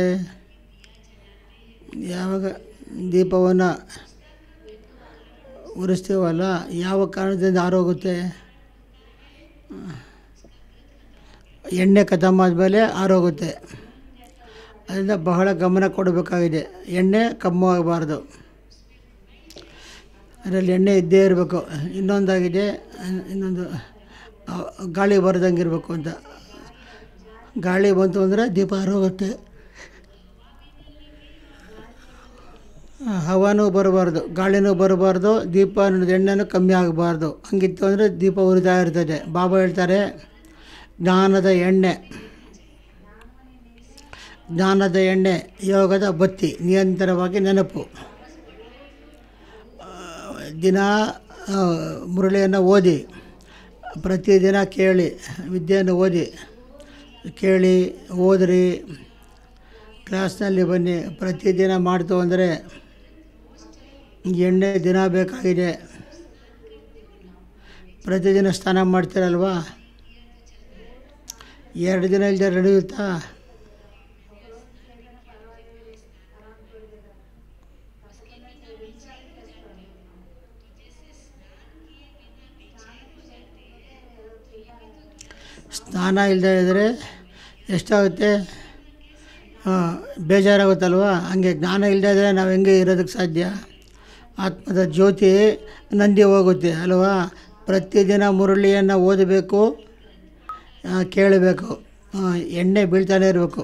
ಯಾವಾಗ ದೀಪವನ್ನು ಉರಿಸ್ತೀವಲ್ಲ, ಯಾವ ಕಾರಣದಿಂದ ಆರೋಗುತ್ತೆ, ಎಣ್ಣೆ ಖತಮ್ ಆದಮೇಲೆ ಆರೋಗುತ್ತೆ. ಅದರಿಂದ ಬಹಳ ಗಮನ ಕೊಡಬೇಕಾಗಿದೆ. ಎಣ್ಣೆ ಕಮ್ಮಿ ಆಗಬಾರ್ದು, ಅದರಲ್ಲಿ ಎಣ್ಣೆ ಇದ್ದೇ ಇರಬೇಕು. ಇನ್ನೊಂದು ಗಾಳಿ ಬರ್ದಂಗೆ ಇರಬೇಕು ಅಂತ. ಗಾಳಿ ಬಂತು ಅಂದರೆ ದೀಪ ಆರೋಗುತ್ತೆ. ಹವಾನೂ ಬರಬಾರ್ದು, ಗಾಳಿನೂ ಬರಬಾರ್ದು, ದೀಪ ಎಣ್ಣೆನೂ ಕಮ್ಮಿ ಆಗಬಾರ್ದು. ಹಂಗಿತ್ತು ಅಂದರೆ ದೀಪ ಉರಿತಾ ಇರ್ತದೆ. ಬಾಬಾ ಹೇಳ್ತಾರೆ, ಜ್ಞಾನದ ಎಣ್ಣೆ ಯೋಗದ ಬತ್ತಿ, ನಿರಂತರವಾಗಿ ನೆನಪು. ದಿನ ಮುರಳಿಯನ್ನು ಓದಿ, ಪ್ರತಿದಿನ ಕೇಳಿ, ವಿದ್ಯೆಯನ್ನು ಕೇಳಿ ಓದ್ರಿ, ಕ್ಲಾಸ್ನಲ್ಲಿ ಬನ್ನಿ. ಪ್ರತಿದಿನ ಮಾಡ್ತು ಅಂದರೆ ಎಣ್ಣೆ ದಿನ ಬೇಕಾಗಿದೆ. ಪ್ರತಿದಿನ ಸ್ನಾನ ಮಾಡ್ತೀರಲ್ವ, 2 ದಿನ ಇಲ್ಲದೆ ನಡೆಯುತ್ತಾ? ಸ್ನಾನ ಇಲ್ಲದೆ ಇದ್ದರೆ ಎಷ್ಟಾಗುತ್ತೆ, ಬೇಜಾರಾಗುತ್ತಲ್ವ. ಹಂಗೆ ಜ್ಞಾನ ಇಲ್ಲದೆ ಇದ್ದರೆ ನಾವು ಹೆಂಗೆ ಇರೋದಕ್ಕೆ ಸಾಧ್ಯ? ಆತ್ಮದ ಜ್ಯೋತಿ ನಂದಿ ಹೋಗುತ್ತೆ ಅಲ್ವಾ. ಪ್ರತಿದಿನ ಮುರಳಿಯನ್ನು ಓದಬೇಕು, ಕೇಳಬೇಕು, ಎಣ್ಣೆ ಬೀಳ್ತಾನೆ ಇರಬೇಕು.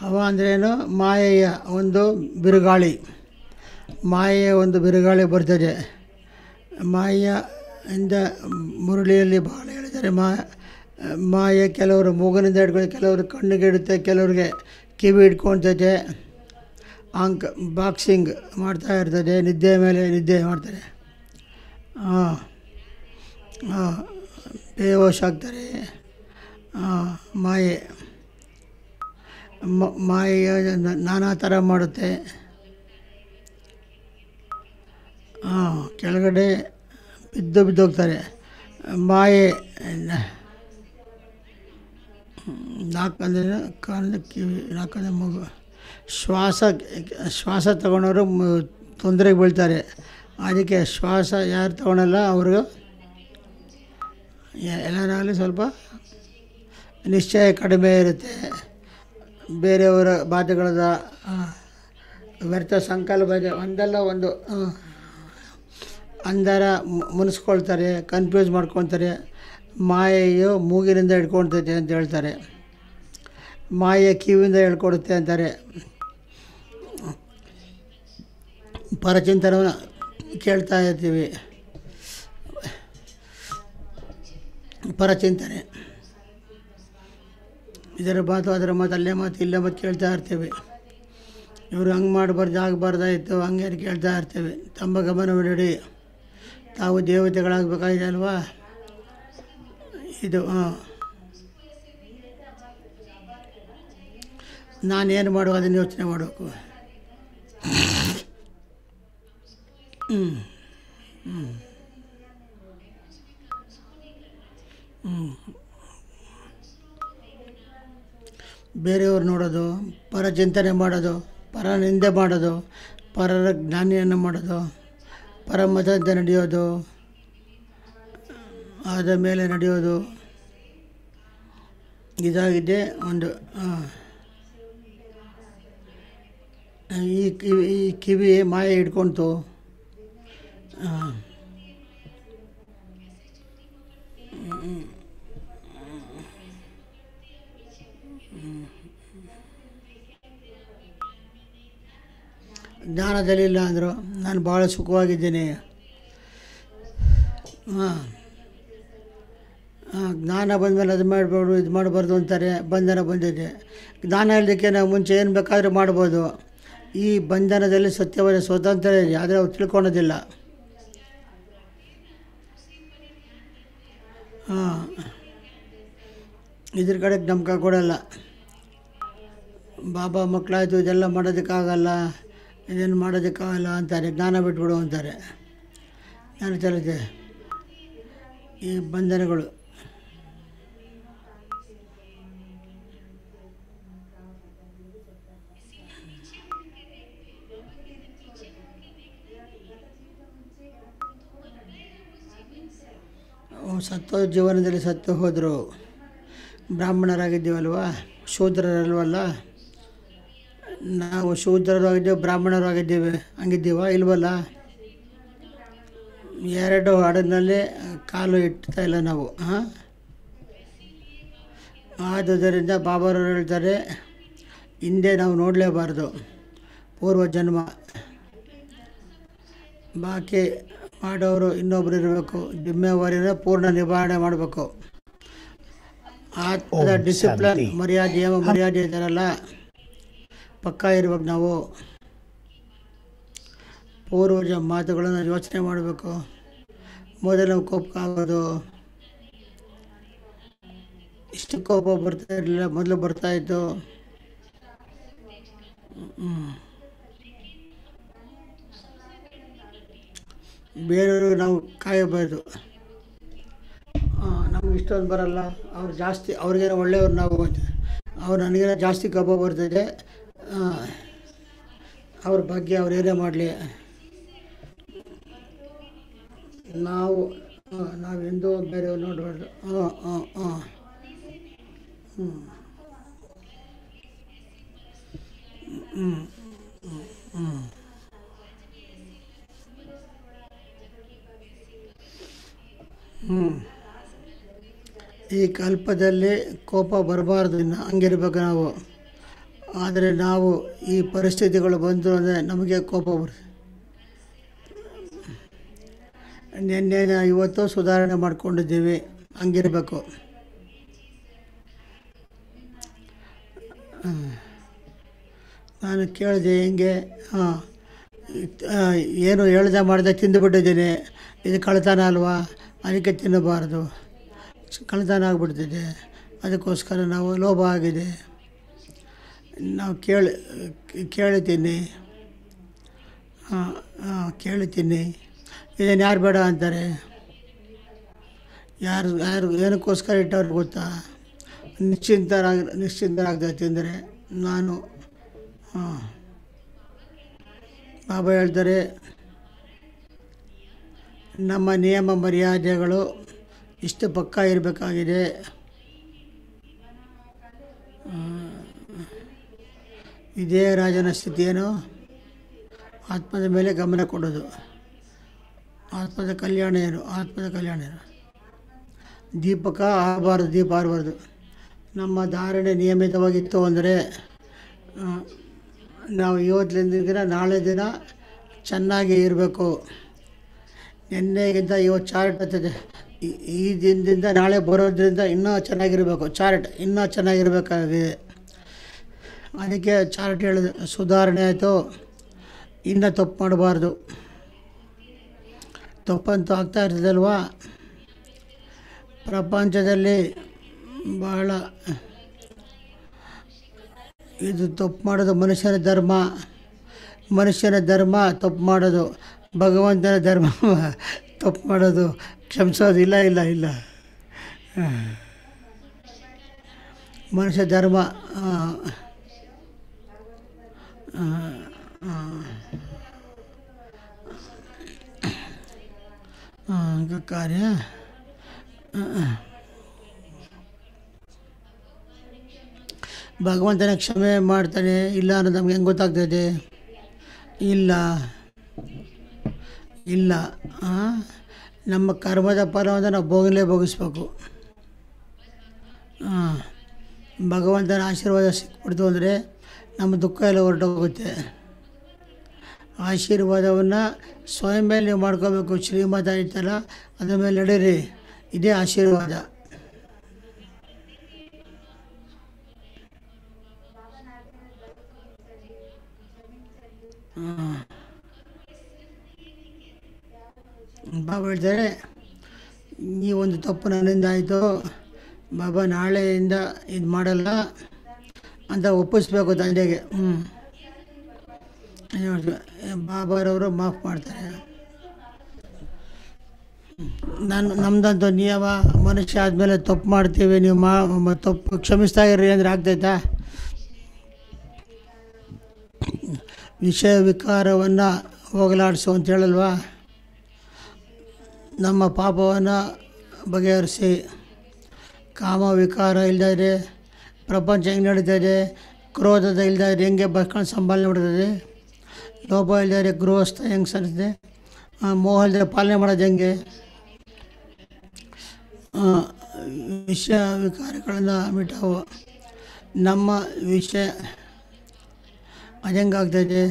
ಹವ ಅಂದ್ರೇನು? ಮಾಯೆಯ ಒಂದು ಬಿರುಗಾಳಿ. ಬಿರುಗಾಳಿ ಬರ್ತದೆ. ಮಾಯೆಯಿಂದ ಮುರಳಿಯಲ್ಲಿ ಭಾಳ ಹೇಳಿದ್ದಾರೆ. ಮಾಯೆ ಕೆಲವರು ಮೂಗನಿಂದ ಹಿಡ್ಕೊಂಡು, ಕೆಲವರು ಕಣ್ಣಿಗೆ ಇಡುತ್ತೆ, ಕೆಲವ್ರಿಗೆ ಕಿವಿ ಹಿಡ್ಕೊಳ್ತದೆ. ಬಾಕ್ಸಿಂಗ್ ಮಾಡ್ತಾ ಇರ್ತದೆ, ನಿದ್ದೆ ಮೇಲೆ ನಿದ್ದೆ ಮಾಡ್ತಾರೆ, ಬೇಹೋಶ್ ಆಗ್ತಾರೆ. ಮಾಯೆಯ ನಾನಾ ಥರ ಮಾಡುತ್ತೆ. ಕೆಳಗಡೆ ಬಿದ್ದೋಗ್ತಾರೆ. ಮಾಯೆ ನಾಲ್ಕಂದ್ರೆ ಕಾಲದ ಕಿವಿ, ನಾಲ್ಕಂದ್ರೆ ಮೂಗು. ಶ್ವಾಸ ತಗೊಳೋರು ತೊಂದರೆಗೆ ಬೀಳ್ತಾರೆ. ಅದಕ್ಕೆ ಶ್ವಾಸ ಯಾರು ತಗೊಳಲ್ಲ ಅವ್ರಿಗೆ ಎಲ್ಲರಾಗಲಿ ಸ್ವಲ್ಪ ನಿಶ್ಚಯ ಕಡಿಮೆ ಇರುತ್ತೆ. ಬೇರೆಯವರ ಮಾತುಗಳದ ವ್ಯರ್ಥ ಸಂಕಲ್ಪ ಒಂದಲ್ಲ ಒಂದು ಅಂದರ ಮುನಿಸ್ಕೊಳ್ತಾರೆ, ಕನ್ಫ್ಯೂಸ್ ಮಾಡ್ಕೊತಾರೆ. ಮಾಯೆಯು ಮೂಗಿನಿಂದ ಹಿಡ್ಕೊಳ್ತೈತೆ ಅಂತ ಹೇಳ್ತಾರೆ, ಮಾಯೆ ಕಿವಿಯಿಂದ ಹೇಳ್ಕೊಡುತ್ತೆ ಅಂತಾರೆ. ಪರಚಿಂತನವನ್ನು ಕೇಳ್ತಾ ಇರ್ತೀವಿ, ಪರಚಿಂತನೆ ಇದರ ಮಾತು ಅದರ ಮಾತು ಅಲ್ಲೇ ಮಾತು ಇಲ್ಲೇ ಮಾತು ಕೇಳ್ತಾ ಇರ್ತೀವಿ. ಇವರು ಹಂಗೆ ಮಾಡಬಾರ್ದು ಆಗಬಾರ್ದಾಯಿತು ಹಂಗೆ ಕೇಳ್ತಾ ಇರ್ತೀವಿ. ತಮ್ಮ ಗಮನವಿಡಿ, ತಾವು ದೇವತೆಗಳಾಗಬೇಕಾಗಿದೆ ಅಲ್ವಾ ಇದು. ನಾನೇನು ಮಾಡುವ ಅದನ್ನು ಯೋಚನೆ ಮಾಡಬೇಕು. ಬೇರೆಯವ್ರು ನೋಡೋದು, ಪರ ಚಿಂತನೆ ಮಾಡೋದು, ಪರ ನಿಂದೆ ಮಾಡೋದು, ಪರರ ಜ್ಞಾನಿಯನ್ನು ಮಾಡೋದು, ಪರಮತದಂತೆ ನಡೆಯೋದು, ಆದ ಮೇಲೆ ನಡೆಯೋದು, ಇದಾಗಿದೆ ಒಂದು. ಈ ಕಿವಿ ಮಾಯೆ ಹಿಡ್ಕೊಳ್ತು. ಜ್ಞಾನದಲ್ಲಿಲ್ಲ ಅಂದರು, ನಾನು ಭಾಳ ಸುಖವಾಗಿದ್ದೀನಿ. ಜ್ಞಾನ ಬಂದಮೇಲೆ ಅದು ಮಾಡಬಾರ್ದು ಇದು ಮಾಡಬಾರ್ದು ಅಂತಾರೆ. ಬಂಧನ ಬಂದಿದೆ. ಜ್ಞಾನ ಇಲ್ಲದಕ್ಕೆ ನಾವು ಮುಂಚೆ ಏನು ಬೇಕಾದರೂ ಮಾಡ್ಬೋದು. ಈ ಬಂಧನದಲ್ಲಿ ಸತ್ಯವಾದ ಸ್ವತಂತ್ರ ಇದೆ, ಆದರೆ ಅವ್ರು ತಿಳ್ಕೊಳೋದಿಲ್ಲ. ಇದ್ರ ಕಡೆಗೆ ನಮ್ಗೆ ಕೊಡಲ್ಲ. ಬಾಬಾ ಮಕ್ಕಳಾಯಿತು ಇದೆಲ್ಲ ಮಾಡೋದಕ್ಕಾಗಲ್ಲ, ಇದೇನು ಮಾಡೋದಕ್ಕಾಗಲ್ಲ ಅಂತಾರೆ. ಜ್ಞಾನ ಬಿಟ್ಬಿಡು ಅಂತಾರೆ. ಜ್ಞಾನ ಚಲತೆ ಈ ಬಂಧನಗಳು. ಸತ್ತೋ ಜೀವನದಲ್ಲಿ ಸತ್ತು ಹೋದರು. ಬ್ರಾಹ್ಮಣರಾಗಿದ್ದೀವಲ್ವ, ಶೂದ್ರರಲ್ವಲ್ಲ. ನಾವು ಶೂದ್ರರು ಆಗಿದ್ದೇವೆ, ಬ್ರಾಹ್ಮಣರು ಆಗಿದ್ದೇವೆ, ಹಂಗಿದ್ದೀವ ಇಲ್ವಲ್ಲ. ಎರಡು ಹಾಡಿನಲ್ಲಿ ಕಾಲು ಇಡ್ತಾ ಇಲ್ಲ ನಾವು. ಆದುದರಿಂದ ಬಾಬಾರವರು ಹೇಳ್ತಾರೆ, ಹಿಂದೆ ನಾವು ನೋಡಲೇಬಾರ್ದು ಪೂರ್ವ ಜನ್ಮ. ಬಾಕಿ ಮಾಡೋರು ಇನ್ನೊಬ್ರು ಇರಬೇಕು. ಜಿಮ್ಮೆವಾರಿನ ಪೂರ್ಣ ನಿಭಾವಣೆ ಮಾಡಬೇಕು. ಆತ್ಮದ ಡಿಸಿಪ್ಲಿನ್, ಮರ್ಯಾದೆ, ಮರ್ಯಾದೆ ಇದ್ದಾರಲ್ಲ, ಪಕ್ಕ ಇರ್ಬೇಕು. ನಾವು ಪೂರ್ವಜ ಮಾತುಗಳನ್ನು ಯೋಚನೆ ಮಾಡಬೇಕು. ಮೊದಲು ಕೋಪ ಆಗೋದು, ಇಷ್ಟು ಕೋಪ ಬರ್ತಾ ಇರಲಿಲ್ಲ, ಮೊದಲು ಬರ್ತಾಯಿತ್ತು. ಬೇರೆಯವ್ರಿಗೆ ನಾವು ಕಾಯಬಾರ್ದು. ನಮ್ಗೆ ಇಷ್ಟೊಂದು ಬರಲ್ಲ, ಅವ್ರು ಜಾಸ್ತಿ, ಅವ್ರಿಗೇನೋ ಒಳ್ಳೆಯವ್ರು ನಾವು, ಅವ್ರು ನನಗೇನೋ ಜಾಸ್ತಿ ಕೋಪ ಬರ್ತಿದೆ. ಅವ್ರ ಬಗ್ಗೆ ಅವ್ರು ಏನೇ ಮಾಡಲಿ, ನಾವೆಂದೂ ಬೇರೆಯವ್ರು ನೋಡಬಾರ್ದು. ಈ ಕಲ್ಪದಲ್ಲಿ ಕೋಪ ಬರಬಾರ್ದು, ಇನ್ನು ಹಂಗಿರ್ಬೇಕು ನಾವು. ಆದರೆ ನಾವು ಈ ಪರಿಸ್ಥಿತಿಗಳು ಬಂದರು ಅಂದರೆ ನಮಗೆ ಕೋಪ ಬರ್ತದೆ. ನಿನ್ನೆ ಇವತ್ತು ಸುಧಾರಣೆ ಮಾಡ್ಕೊಂಡಿದ್ದೀವಿ, ಹಂಗಿರಬೇಕು. ನಾನು ಕೇಳಿದೆ ಹಿಂಗೆ, ಏನು ಹೇಳ್ದೆ ಮಾಡಿದೆ ತಿಂದುಬಿಟ್ಟಿದ್ದೀನಿ, ಇದು ಕಳ್ತನ ಅಲ್ವಾ, ಅದಕ್ಕೆ ತಿನ್ನಬಾರ್ದು, ಕಳ್ತನ ಆಗಿಬಿಡ್ತಿದೆ, ಅದಕ್ಕೋಸ್ಕರ ನಾವು ಲೋಭ ಆಗಿದೆ. ನಾವು ಕೇಳ್ತೀನಿ, ಇದನ್ನು ಯಾರು ಬೇಡ ಅಂತಾರೆ? ಯಾರು ಏನಕ್ಕೋಸ್ಕರ ಇಟ್ಟವ್ರಿಗೆ ಗೊತ್ತಾ? ನಿಶ್ಚಿಂತರಾಗ್ತೈತೆ ತಿಂದರೆ. ನಾನು ಬಾಬಾ ಹೇಳ್ತಾರೆ, ನಮ್ಮ ನಿಯಮ ಮರ್ಯಾದೆಗಳು ಇಷ್ಟು ಪಕ್ಕ ಇರಬೇಕಾಗಿದೆ. ಇದೇ ರಾಜನ ಸ್ಥಿತಿಯೇನು? ಆತ್ಮದ ಮೇಲೆ ಗಮನ ಕೊಡೋದು. ಆತ್ಮದ ಕಲ್ಯಾಣ ಏನು? ಆತ್ಮದ ಕಲ್ಯಾಣ ಏನು? ದೀಪ ಆರಬಾರ್ದು. ನಮ್ಮ ಧಾರಣೆ ನಿಯಮಿತವಾಗಿತ್ತು ಅಂದರೆ ನಾವು ಇವತ್ತಿನ ದಿನ ನಾಳೆ ದಿನ ಚೆನ್ನಾಗಿ ಇರಬೇಕು. ನಿನ್ನೆಗಿಂತ ಇವತ್ತು ಚಾರ್ಟ್ ಆಗ್ತದೆ. ಈ ದಿನದಿಂದ ನಾಳೆ ಬರೋದ್ರಿಂದ ಇನ್ನೂ ಚೆನ್ನಾಗಿರಬೇಕು. ಚಾರ್ಟ್ ಇನ್ನೂ ಚೆನ್ನಾಗಿರಬೇಕಾಗಿದೆ. ಅದಕ್ಕೆ ಚಾರ್ಟ್ ಹೇಳಿದೆ, ಸುಧಾರಣೆ ಆಯಿತು, ಇನ್ನೂ ತಪ್ಪು ಮಾಡಬಾರ್ದು. ತಪ್ಪಂತೂ ಆಗ್ತಾ ಇರ್ತದಲ್ವಾ? ಪ್ರಪಂಚದಲ್ಲಿ ಬಹಳ ಇದು ತಪ್ಪು ಮಾಡೋದು ಮನುಷ್ಯನ ಧರ್ಮ ತಪ್ಪು ಮಾಡೋದು. ಭಗವಂತನ ಧರ್ಮ ತಪ್ಪು ಮಾಡೋದು, ಕ್ಷಮಿಸೋದು ಇಲ್ಲ. ಮನುಷ್ಯ ಧರ್ಮ ಕಾರ್ಯ ಭಗವಂತನ ಕ್ಷಮೆ ಮಾಡ್ತಾನೆ ಇಲ್ಲ ಅನ್ನೋದು ನಮ್ಗೆ ಹೆಂಗೆ ಗೊತ್ತಾಗ್ತದೆ? ಇಲ್ಲ ನಮ್ಮ ಕರ್ಮದ ಫಲವನ್ನು ನಾವು ಭೋಗಿಸ್ಬೇಕು. ಭಗವಂತನ ಆಶೀರ್ವಾದ ಸಿಕ್ಬಿಡ್ತು ಅಂದರೆ ನಮ್ಮ ದುಃಖ ಎಲ್ಲ ಹೊರಟೋಗುತ್ತೆ. ಆಶೀರ್ವಾದವನ್ನು ಸ್ವಯಂ ಮೇಲೆ ನೀವು ಮಾಡ್ಕೋಬೇಕು. ಶ್ರೀಮತ ಐತಲ್ಲ, ಅದ್ರ ಮೇಲೆ ನಡೀರಿ. ಇದೇ ಆಶೀರ್ವಾದ. ಬಾಬಾ ಹೇಳ್ತಾರೆ, ಈ ಒಂದು ತಪ್ಪು ನನ್ನಿಂದ ಆಯಿತು ಬಾಬಾ, ನಾಳೆಯಿಂದ ಇದು ಮಾಡಲ್ಲ ಅಂತ ಒಪ್ಪಿಸ್ಬೇಕು ತಂದೆಗೆ. ಬಾಬಾರವರು ಮಾಫ್ ಮಾಡ್ತಾರೆ. ನಮ್ಮದಂತೂ ನಿಯಮ, ಮನುಷ್ಯ ಆದಮೇಲೆ ತಪ್ಪು ಮಾಡ್ತೀವಿ, ನೀವು ತಪ್ಪು ಕ್ಷಮಿಸ್ತಾ ಇರ್ರಿ ಅಂದರೆ ಆಗ್ತೈತಾ? ವಿಷಯ ವಿಕಾರವನ್ನು ಹೋಗಲಾಡಿಸು ಅಂತ ಹೇಳಲ್ವಾ? ನಮ್ಮ ಪಾಪವನ್ನು ಬಗೆಹರಿಸಿ. ಕಾಮ ವಿಕಾರ ಇಲ್ಲದಾದ್ರೆ ಪ್ರಪಂಚ ಹೆಂಗೆ ನಡೀತದೆ? ಕ್ರೋಧದ ಇಲ್ಲದಾದ್ರೆ ಹೆಂಗೆ ಬಸ್ಕೊಂಡು ಸಂಭಾಲನೆ ಮಾಡ್ತದೆ? ಲೋಪ ಇಲ್ಲದಾದ್ರೆ ಗೃಹಸ್ಥ ಹೆಂಗೆ ಸರಿಸ್ತದೆ? ಮೋಹ ಇಲ್ಲದೆ ಪಾಲನೆ ಮಾಡೋದು ಹೆಂಗೆ? ವಿಷಯ ವಿಕಾರಗಳನ್ನು ಬಿಟ್ಟಾವು. ನಮ್ಮ ವಿಷಯ ಅದು ಹೆಂಗಾಗ್ತದೆ?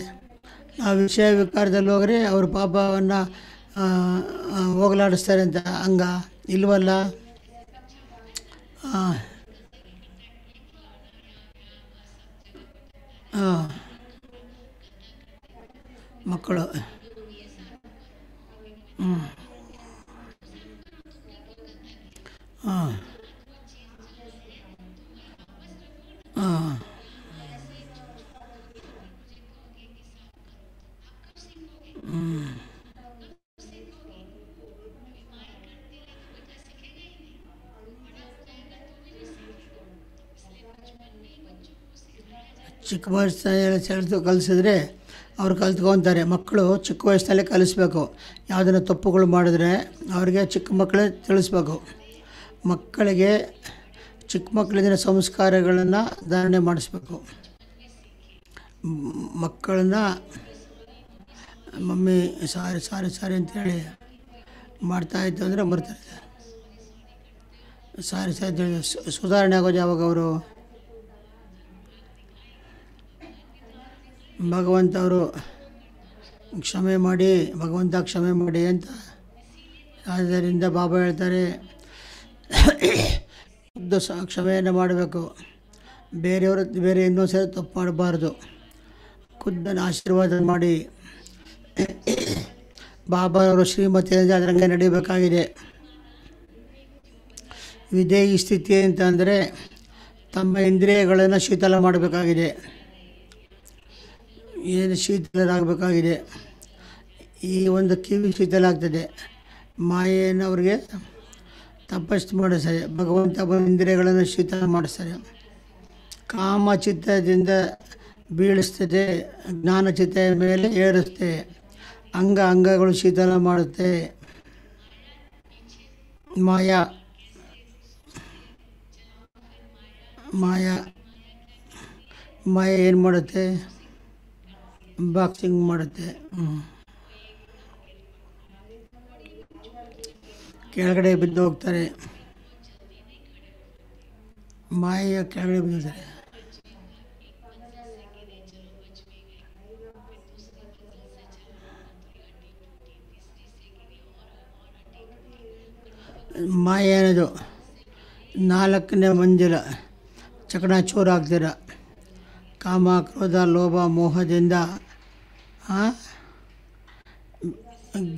ಆ ವಿಷಯ ವಿಕಾರದಲ್ಲಿ ಹೋಗ್ರೆ ಅವ್ರ ಪಾಪವನ್ನು ಹೋಗಲಾಡಿಸ್ತಾರೆ ಅಂತ ಹಂಗ ಇಲ್ವಲ್ಲ? ಮಕ್ಕಳು ಚಿಕ್ಕ ವಯಸ್ಸಲ್ಲಿ ಕಲಿಸಿದ್ರೆ ಅವ್ರು ಕಲ್ತ್ಕೊತಾರೆ. ಮಕ್ಕಳು ಚಿಕ್ಕ ವಯಸ್ಸಲ್ಲೇ ಕಲಿಸ್ಬೇಕು. ಯಾವುದನ್ನು ತಪ್ಪುಗಳು ಮಾಡಿದ್ರೆ ಅವ್ರಿಗೆ ಚಿಕ್ಕ ಮಕ್ಕಳೇ ತಿಳಿಸ್ಬೇಕು. ಮಕ್ಕಳಿಗೆ ಚಿಕ್ಕ ಮಕ್ಕಳಿಂದ ಸಂಸ್ಕಾರಗಳನ್ನು ಧಾರಣೆ ಮಾಡಿಸ್ಬೇಕು. ಮಕ್ಕಳನ್ನ ಮಮ್ಮಿ ಸಾರಿ ಅಂತೇಳಿ ಮಾಡ್ತಾಯಿತ್ತು ಅಂದರೆ ಬರ್ತಾರೆ. ಸಾರಿ ಅಂತೇಳಿ ಸುಧಾರಣೆ ಆಗೋದು ಯಾವಾಗ? ಅವರು ಭಗವಂತ ಕ್ಷಮೆ ಮಾಡಿ ಅಂತ. ಆದ್ದರಿಂದ ಬಾಬಾ ಹೇಳ್ತಾರೆ, ಕ್ಷಮೆಯನ್ನು ಮಾಡಬೇಕು. ಬೇರೆ ಇನ್ನೊಂದು ಸರಿ ತಪ್ಪು ಮಾಡಬಾರ್ದು. ಖುದ್ದನ್ನು ಆಶೀರ್ವಾದ ಮಾಡಿ ಬಾಬಾರವರು ಶ್ರೀಮತಿಯಿಂದ ಅದರಂಗೆ ನಡೀಬೇಕಾಗಿದೆ. ವಿಧೇಯಿ ಸ್ಥಿತಿ ಅಂತಂದರೆ ತಮ್ಮ ಇಂದ್ರಿಯಗಳನ್ನು ಶೀತಲ ಮಾಡಬೇಕಾಗಿದೆ. ಏನು ಶೀತಲರಾಗಬೇಕಾಗಿದೆ? ಈ ಒಂದು ಕಿವಿ ಶೀತಲ ಆಗ್ತದೆ. ಮಾಯೆಯನ್ನು ಅವ್ರಿಗೆ ತಪಸ್ಸು ಮಾಡಿಸ್ತಾರೆ. ಭಗವಂತ ಇಂದ್ರಿಯಗಳನ್ನು ಶೀತಲ ಮಾಡಿಸ್ತಾರೆ. ಕಾಮಚಿತ್ತದಿಂದ ಬೀಳಿಸ್ತದೆ, ಜ್ಞಾನಚಿತ್ತ ಮೇಲೆ ಏರಿಸುತ್ತೆ. ಅಂಗಗಳು ಶೀತಲ ಮಾಡುತ್ತೆ. ಮಾಯಾ ಮಾಯ ಮಾಯ ಏನು ಮಾಡುತ್ತೆ? ಬಾಕ್ಸಿಂಗ್ ಮಾಡುತ್ತೆ. ಕೆಳಗಡೆ ಬಿದ್ದು ಹೋಗ್ತಾರೆ. ಮಾಯ ಕೆಳಗಡೆ ಬಿದ್ದಿದ್ದಾರೆ. ಮಾಯ ಅನ್ನೋದು 4ನೇ ಮಂಜಿಲ ಚಕಣಚೂರು ಆಗ್ತೀರ. ಕಾಮ, ಕ್ರೋಧ, ಲೋಭ, ಮೋಹದಿಂದ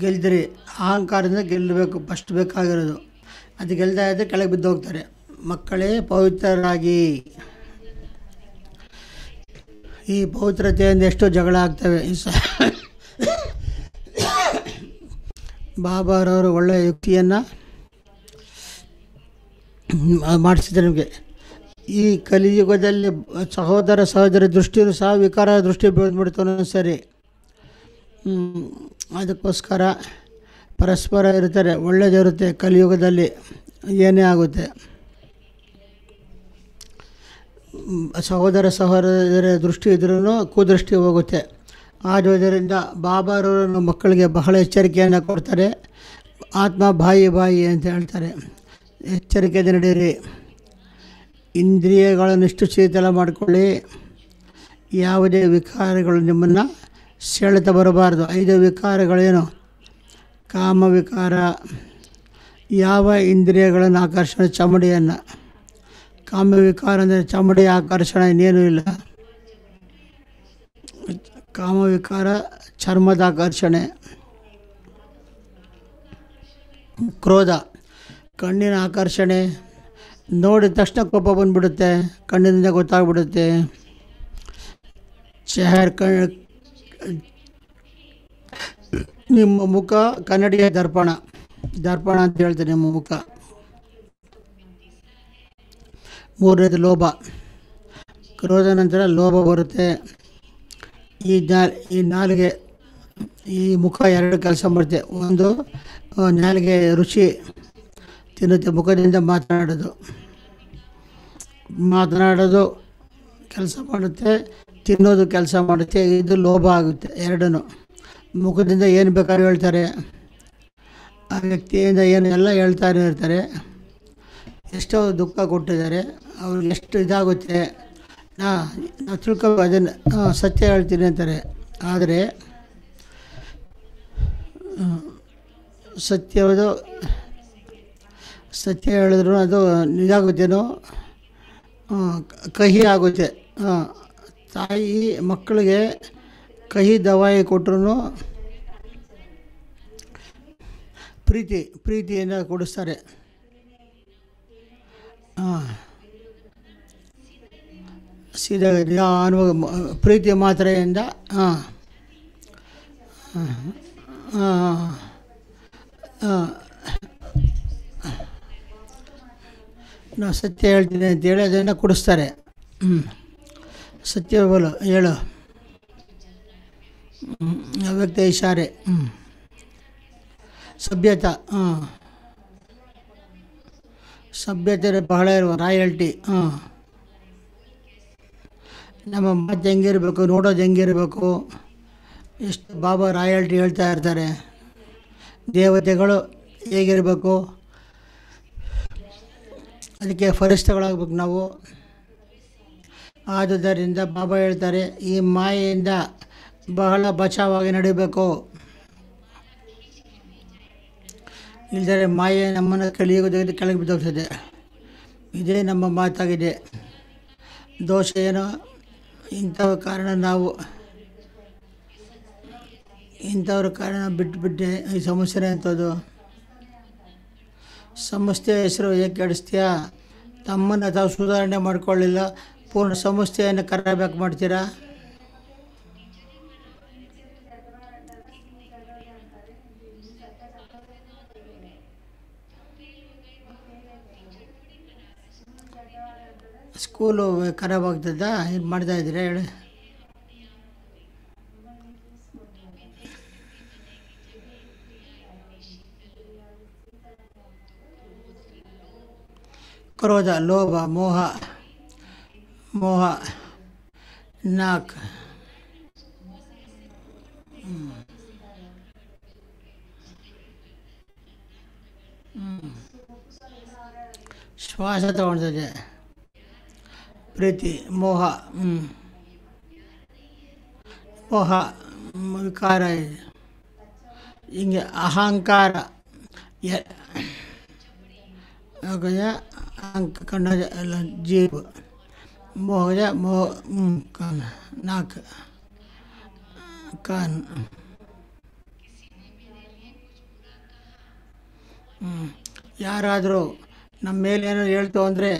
ಗೆಲ್ದಿರಿ. ಅಹಂಕಾರದಿಂದ ಗೆಲ್ಲಬೇಕು, ಫಸ್ಟ್ ಬೇಕಾಗಿರೋದು. ಅದು ಗೆಲ್ತಾ ಇದ್ದರೆ ಕೆಳಗೆ ಬಿದ್ದು ಹೋಗ್ತಾರೆ. ಮಕ್ಕಳೇ ಪವಿತ್ರರಾಗಿ. ಈ ಪವಿತ್ರತೆಯಿಂದ ಎಷ್ಟೋ ಜಗಳ ಆಗ್ತವೆ. ಬಾಬಾರವರು ಒಳ್ಳೆಯ ಯುಕ್ತಿಯನ್ನು ಮಾಡಿಸಿದ್ದಾರೆ ನಮಗೆ. ಈ ಕಲಿಯುಗದಲ್ಲಿ ಸಹೋದರ ದೃಷ್ಟಿಯೂ ಸಹ ವಿಕಾರ ದೃಷ್ಟಿ ಬೆಳೆದ್ಬಿಡ್ತಾನೆ. ಸರಿ, ಅದಕ್ಕೋಸ್ಕರ ಪರಸ್ಪರ ಇರ್ತಾರೆ. ಒಳ್ಳೆಯದಿರುತ್ತೆ. ಕಲಿಯುಗದಲ್ಲಿ ಏನೇ ಆಗುತ್ತೆ, ಸಹೋದರ ದೃಷ್ಟಿ ಇದ್ರೂ ಕುದೃಷ್ಟಿ ಹೋಗುತ್ತೆ. ಆದ್ದರಿಂದ ಬಾಬಾರವರು ಮಕ್ಕಳಿಗೆ ಬಹಳ ಎಚ್ಚರಿಕೆಯನ್ನು ಕೊಡ್ತಾರೆ. ಆತ್ಮ ಬಾಯಿ ಅಂತ ಹೇಳ್ತಾರೆ. ಎಚ್ಚರಿಕೆಯಿಂದ ನಡೀರಿ. ಇಂದ್ರಿಯಗಳನ್ನಿಷ್ಟು ಶೀತಲ ಮಾಡಿಕೊಳ್ಳಿ. ಯಾವುದೇ ವಿಕಾರಗಳು ನಿಮ್ಮನ್ನು ಸೆಳೆತ ಬರಬಾರ್ದು. 5 ವಿಕಾರಗಳೇನು? ಕಾಮ ವಿಕಾರ. ಯಾವ ಇಂದ್ರಿಯಗಳನ್ನು ಆಕರ್ಷಣೆ? ಚಮಡಿಯನ್ನು. ಕಾಮ ವಿಕಾರ ಅಂದರೆ ಚಮಡಿ ಆಕರ್ಷಣೆ, ಇನ್ನೇನೂ ಇಲ್ಲ. ಕಾಮ ವಿಕಾರ ಚರ್ಮದ ಆಕರ್ಷಣೆ. ಕ್ರೋಧ ಕಣ್ಣಿನ ಆಕರ್ಷಣೆ. ನೋಡಿದ ತಕ್ಷಣ ಕೋಪ ಬಂದುಬಿಡುತ್ತೆ, ಕಣ್ಣಿನಿಂದ ಗೊತ್ತಾಗ್ಬಿಡುತ್ತೆ. ನಿಮ್ಮ ಮುಖ ಕನ್ನಡಿಯ ದರ್ಪಣ ಅಂತ ಹೇಳ್ತಾರೆ. ನಿಮ್ಮ ಮುಖ. 3ನೇದು ಲೋಭ. ಕ್ರೋಧ ನಂತರ ಲೋಭ ಬರುತ್ತೆ. ಈ ನಾಲಿಗೆ, ಈ ಮುಖ 2 ಕೆಲಸ ಮಾಡುತ್ತೆ. ಒಂದು, ನಾಲಿಗೆ ರುಚಿ ತಿನ್ನುತ್ತೆ. ಮುಖದಿಂದ ಮಾತನಾಡೋದು ಕೆಲಸ ಮಾಡುತ್ತೆ, ತಿನ್ನೋದು ಕೆಲಸ ಮಾಡುತ್ತೆ. ಇದು ಲೋಭ ಆಗುತ್ತೆ. 2 ಮುಖದಿಂದ ಏನು ಬೇಕಾದ್ರೂ ಹೇಳ್ತಾರೆ. ಆ ವ್ಯಕ್ತಿಯಿಂದ ಏನು ಎಲ್ಲ ಹೇಳ್ತಾನೆ ಇರ್ತಾರೆ. ಎಷ್ಟೋ ದುಃಖ ಕೊಟ್ಟಿದ್ದಾರೆ, ಅವ್ರಿಗೆ ಎಷ್ಟು ಇದಾಗುತ್ತೆ. ನಾವು ತಿಳ್ಕೊ ಅದನ್ನು ಸತ್ಯ ಹೇಳ್ತೀನಿ ಅಂತಾರೆ. ಆದರೆ ಸತ್ಯ ಹೇಳಿದ್ರು ಅದು ಇದಾಗುತ್ತೇನೋ, ಕಹಿ ಆಗುತ್ತೆ. ತಾಯಿ ಮಕ್ಕಳಿಗೆ ಕಹಿ ದವಾಯಿ ಕೊಟ್ಟರು ಪ್ರೀತಿಯಿಂದ ಕೊಡಿಸ್ತಾರೆ. ಸೀದಾ ಪ್ರೀತಿಯ ಮಾತ್ರೆಯಿಂದ ನಾವು ಸತ್ಯ ಹೇಳ್ತೀನಿ ಅಂತೇಳಿ ಅದನ್ನು ಕೊಡಿಸ್ತಾರೆ. ಸತ್ಯ ಬೋಲು ಹೇಳು, ಅವ್ಯಕ್ತ ಇಶಾರೆ. ಸಭ್ಯತೆ ಬಹಳ ಇರುವ ರಾಯಲ್ಟಿ. ನಮ್ಮ ಮಾತು ಹೆಂಗಿರಬೇಕು, ನೋಡೋದು ಹೆಂಗಿರಬೇಕು, ಎಷ್ಟು ಬಾಬಾ ರಾಯಲ್ಟಿ ಹೇಳ್ತಾ ಇರ್ತಾರೆ. ದೇವತೆಗಳು ಹೇಗಿರಬೇಕು, ಅದಕ್ಕೆ ಫರಿಷ್ಠಗಳಾಗಬೇಕು ನಾವು. ಆದುದರಿಂದ ಬಾಬಾ ಹೇಳ್ತಾರೆ, ಈ ಮಾಯೆಯಿಂದ ಬಹಳ ಬಚಾವಾಗಿ ನಡೀಬೇಕು. ಇಲ್ಲದರೆ ಮಾಯೆ ನಮ್ಮನ್ನು ಕಲಿಯುವುದಕ್ಕೆ ಕೆಳಗೆ ಬಿದ್ದೋಗ್ತದೆ. ಇದೇ ನಮ್ಮ ಮಾತಾಗಿದೆ. ದೋಷ ಏನೋ, ಇಂಥವ್ರ ಕಾರಣ ಬಿಟ್ಟುಬಿಟ್ಟೆ ಈ ಸಮಸ್ಯೆ ಅಂಥದ್ದು. ಸಮಸ್ಯೆ ಹೆಸರು ಹೇಗೆ ಕೆಡಿಸ್ತೀಯಾ? ತಮ್ಮನ್ನು ತಾವು ಸುಧಾರಣೆ ಮಾಡಿಕೊಳ್ಳಿಲ್ಲ, ಪೂರ್ಣ ಸಮಸ್ಯೆಯನ್ನು ಕರೆಬ್ಯಾಕ್ ಮಾಡ್ತೀರಾ? ಸ್ಕೂಲು ಖರಾಬ್ ಆಗ್ತದ? ಏನು ಮಾಡ್ತಾ ಇದ್ದೀರಾ ಹೇಳಿ? ಕ್ರೋಧ, ಲೋಭ, ಮೋಹ ಮೋಹ ನಾಕ್ ಶ್ವಾಸ ತಗೊಳ್ತದೆ. ಪ್ರೀತಿ ಮೋಹ ಮೋಹ ವಿಕಾರ ಇದೆ. ಹಿಂಗೆ ಅಹಂಕಾರ ಕಣ್ಣದ ಎಲ್ಲ ಜೀಬ್ ಮೋಹದ ಕಾನ್ ನಾಕ್ ಕಾನ್ ಯಾರಾದರೂ ನಮ್ಮ ಮೇಲೆ ಏನೋ ಹೇಳ್ತು ಅಂದರೆ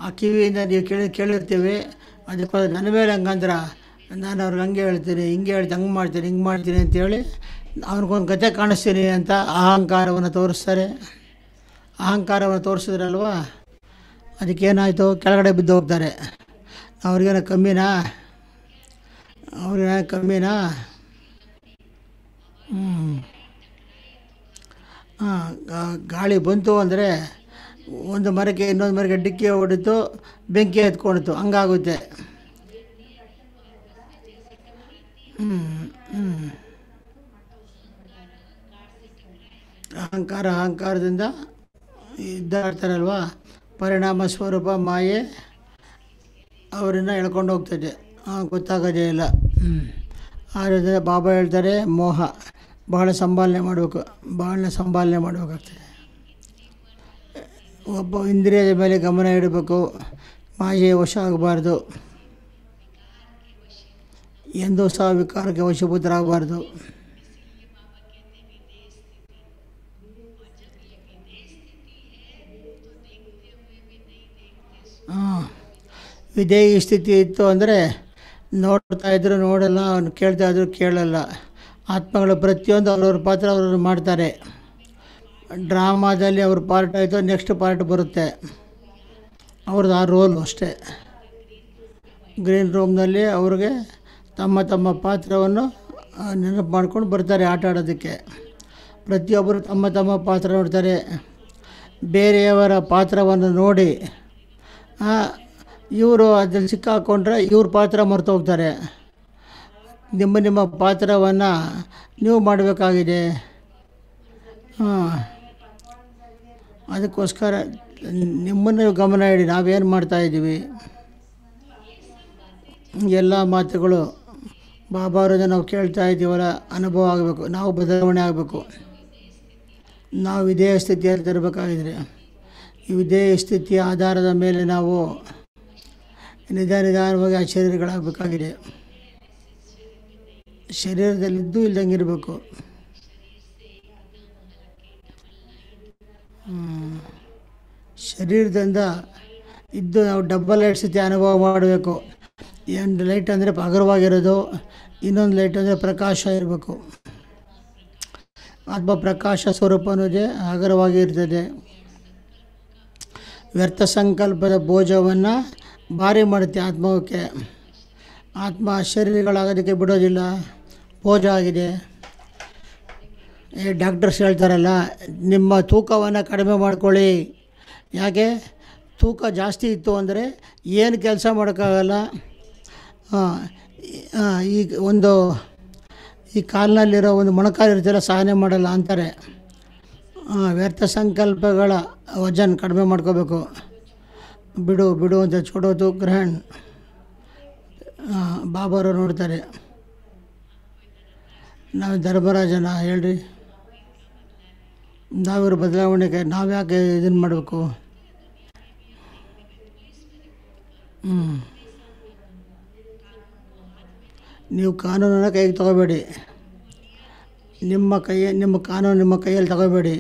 ಆ ಕಿವಿಯಿಂದ ನೀವು ಕೇಳಿರ್ತೀವಿ. ಅದಕ್ಕೋಸ್ಕರ ನನ್ನ ಮೇಲೆ ಹಂಗಂದ್ರೆ ನಾನು ಅವ್ರಿಗೆ ಹಂಗೆ ಹೇಳ್ತೀನಿ, ಹಿಂಗೆ ಹೇಳ್ತೀನಿ, ಹಂಗೆ ಮಾಡ್ತೀನಿ, ಹಿಂಗೆ ಮಾಡ್ತೀನಿ ಅಂತೇಳಿ ಅವ್ರಿಗೊಂದು ಗತೆ ಕಾಣಿಸ್ತೀನಿ ಅಂತ ಅಹಂಕಾರವನ್ನು ತೋರಿಸ್ತಾರೆ. ಅಹಂಕಾರವನ್ನು ತೋರಿಸಿದ್ರಲ್ವ, ಅದಕ್ಕೇನಾಯಿತು, ಕೆಳಗಡೆ ಬಿದ್ದು ಹೋಗ್ತಾರೆ. ಅವ್ರಿಗೇನೋ ಕಮ್ಮಿನಾ? ಗಾಳಿ ಬಂತು ಅಂದರೆ ಒಂದು ಮರಕ್ಕೆ ಇನ್ನೊಂದು ಮರಕ್ಕೆ ಡಿಕ್ಕಿ ಹೊಡಿತು, ಬೆಂಕಿ ಎತ್ಕೊಂಡಿತು, ಹಂಗಾಗುತ್ತೆ. ಅಹಂಕಾರದಿಂದ ಇದ್ದಾಡ್ತಾರಲ್ವ, ಪರಿಣಾಮ ಸ್ವರೂಪ ಮಾಯೆ ಅವರನ್ನು ಎಳ್ಕೊಂಡು ಹೋಗ್ತದೆ, ಗೊತ್ತಾಗೋದೇ ಇಲ್ಲ. ಆದ್ದರಿಂದ ಬಾಬಾ ಹೇಳ್ತಾರೆ, ಮೋಹ ಭಾಳ ಸಂಪಾಲನೆ ಮಾಡಬೇಕಾಗ್ತದೆ. ಒಬ್ಬ ಇಂದ್ರಿಯದ ಮೇಲೆ ಗಮನ ಇಡಬೇಕು, ಮಾಯೆ ವಶ ಆಗಬಾರ್ದು, ಎಂದೂ ಸಹ ವಿಕಾರಕ್ಕೆ ವಶಭೂತರಾಗಬಾರ್ದು. ವಿಧೇಯಿ ಸ್ಥಿತಿ ಇತ್ತು ಅಂದರೆ ನೋಡ್ತಾ ಇದ್ರು ನೋಡಲ್ಲ, ಅವ್ನು ಕೇಳ್ತಾ ಇದ್ರು ಕೇಳಲ್ಲ. ಆತ್ಮಗಳು ಪ್ರತಿಯೊಂದು ಅವ್ರವ್ರ ಪಾತ್ರ ಅವ್ರವ್ರು ಮಾಡ್ತಾರೆ. ಡ್ರಾಮಾದಲ್ಲಿ ಅವ್ರ ಪಾರ್ಟ್ ಆಯಿತು, ನೆಕ್ಸ್ಟ್ ಪಾರ್ಟ್ ಬರುತ್ತೆ, ಅವ್ರದ್ದು ಆ ರೋಲು ಅಷ್ಟೇ. ಗ್ರೀನ್ ರೂಮ್ನಲ್ಲಿ ಅವ್ರಿಗೆ ತಮ್ಮ ತಮ್ಮ ಪಾತ್ರವನ್ನು ನೆನಪು ಮಾಡ್ಕೊಂಡು ಬರ್ತಾರೆ ಆಟ ಆಡೋದಕ್ಕೆ. ಪ್ರತಿಯೊಬ್ಬರು ತಮ್ಮ ತಮ್ಮ ಪಾತ್ರ ನೋಡ್ತಾರೆ. ಬೇರೆಯವರ ಪಾತ್ರವನ್ನು ನೋಡಿ ಇವರು ಅದ್ರಲ್ಲಿ ಸಿಕ್ಕಾಕೊಂಡ್ರೆ ಇವ್ರ ಪಾತ್ರ ಮರ್ತೋಗ್ತಾರೆ. ನಿಮ್ಮ ಪಾತ್ರವನ್ನು ನೀವು ಮಾಡಬೇಕಾಗಿದೆ. ಅದಕ್ಕೋಸ್ಕರ ನಿಮ್ಮನ್ನು ಗಮನ ಇಡಿ, ನಾವೇನು ಮಾಡ್ತಾಯಿದ್ದೀವಿ. ಎಲ್ಲ ಮಾತುಗಳು ಬಾಬಾರದ್ದು ನಾವು ಕೇಳ್ತಾ ಇದ್ದೀವಲ್ಲ, ಅನುಭವ ಆಗಬೇಕು, ನಾವು ಬದಲಾವಣೆ ಆಗಬೇಕು. ನಾವು ವಿಧೇಯ ಸ್ಥಿತಿಯಲ್ಲಿ ತರಬೇಕಾಗಿದ್ರೆ ಈ ವಿಧೇಯ ಸ್ಥಿತಿಯ ಆಧಾರದ ಮೇಲೆ ನಾವು ನಿಧಾನವಾಗಿ ಆ ಶರೀರಗಳಾಗಬೇಕಾಗಿದೆ. ಶರೀರದಲ್ಲಿದ್ದು ಇಲ್ದಂಗೆ ಇರಬೇಕು. ಶರೀರದಿಂದ ಇದ್ದು ನಾವು ಡಬ್ಬಲ್ ಲೈಟ್ ಸ್ಥಿತಿ ಅನುಭವ ಮಾಡಬೇಕು. ಒಂದು ಲೈಟ್ ಅಂದರೆ ಹಗುರವಾಗಿರೋದು, ಇನ್ನೊಂದು ಲೈಟ್ ಅಂದರೆ ಪ್ರಕಾಶ ಇರಬೇಕು. ಆತ್ಮ ಪ್ರಕಾಶ ಸ್ವರೂಪ ಅನ್ನೋದೇ ಹಗುರವಾಗಿರ್ತದೆ. ವ್ಯರ್ಥ ಸಂಕಲ್ಪದ ಬೋಜವನ್ನು ಭಾರಿ ಮಾಡುತ್ತೆ ಆತ್ಮಕ್ಕೆ. ಆತ್ಮ ಶರೀರಗಳಾಗೋದಕ್ಕೆ ಬಿಡೋದಿಲ್ಲ, ಬೋಜ ಆಗಿದೆ. ಡಾಕ್ಟರ್ಸ್ ಹೇಳ್ತಾರಲ್ಲ, ನಿಮ್ಮ ತೂಕವನ್ನು ಕಡಿಮೆ ಮಾಡ್ಕೊಳ್ಳಿ. ಯಾಕೆ? ತೂಕ ಜಾಸ್ತಿ ಇತ್ತು ಅಂದರೆ ಏನು ಕೆಲಸ ಮಾಡೋಕ್ಕಾಗಲ್ಲ. ಈಗ ಈ ಕಾಲಿನಲ್ಲಿರೋ ಒಂದು ಮೊಣಕಾಲು ಇರ್ತಿಲ್ಲ, ಸಹನೆ ಮಾಡಲ್ಲ ಅಂತಾರೆ. ವ್ಯರ್ಥ ಸಂಕಲ್ಪಗಳ ವಜನ್ ಕಡಿಮೆ ಮಾಡ್ಕೋಬೇಕು. ಬಿಡು ಅಂತ छोड़ो ಗ್ರಹಣ ಬಾಬಾರು ನೋಡ್ತಾರೆ. ನಾವು ಧರ್ಮರಾಜನ ಹೇಳ್ರಿ, ನಾವಿರೋ ಬದಲಾವಣೆಗೆ ನಾವು ಯಾಕೆ ಇದನ್ನು ಮಾಡಬೇಕು? ನೀವು ಕಾನೂನನ್ನು ಕೈಗೆ ತಗೋಬೇಡಿ. ನಿಮ್ಮ ಕಾನೂನು ನಿಮ್ಮ ಕೈಯಲ್ಲಿ ತಗೋಬೇಡಿ.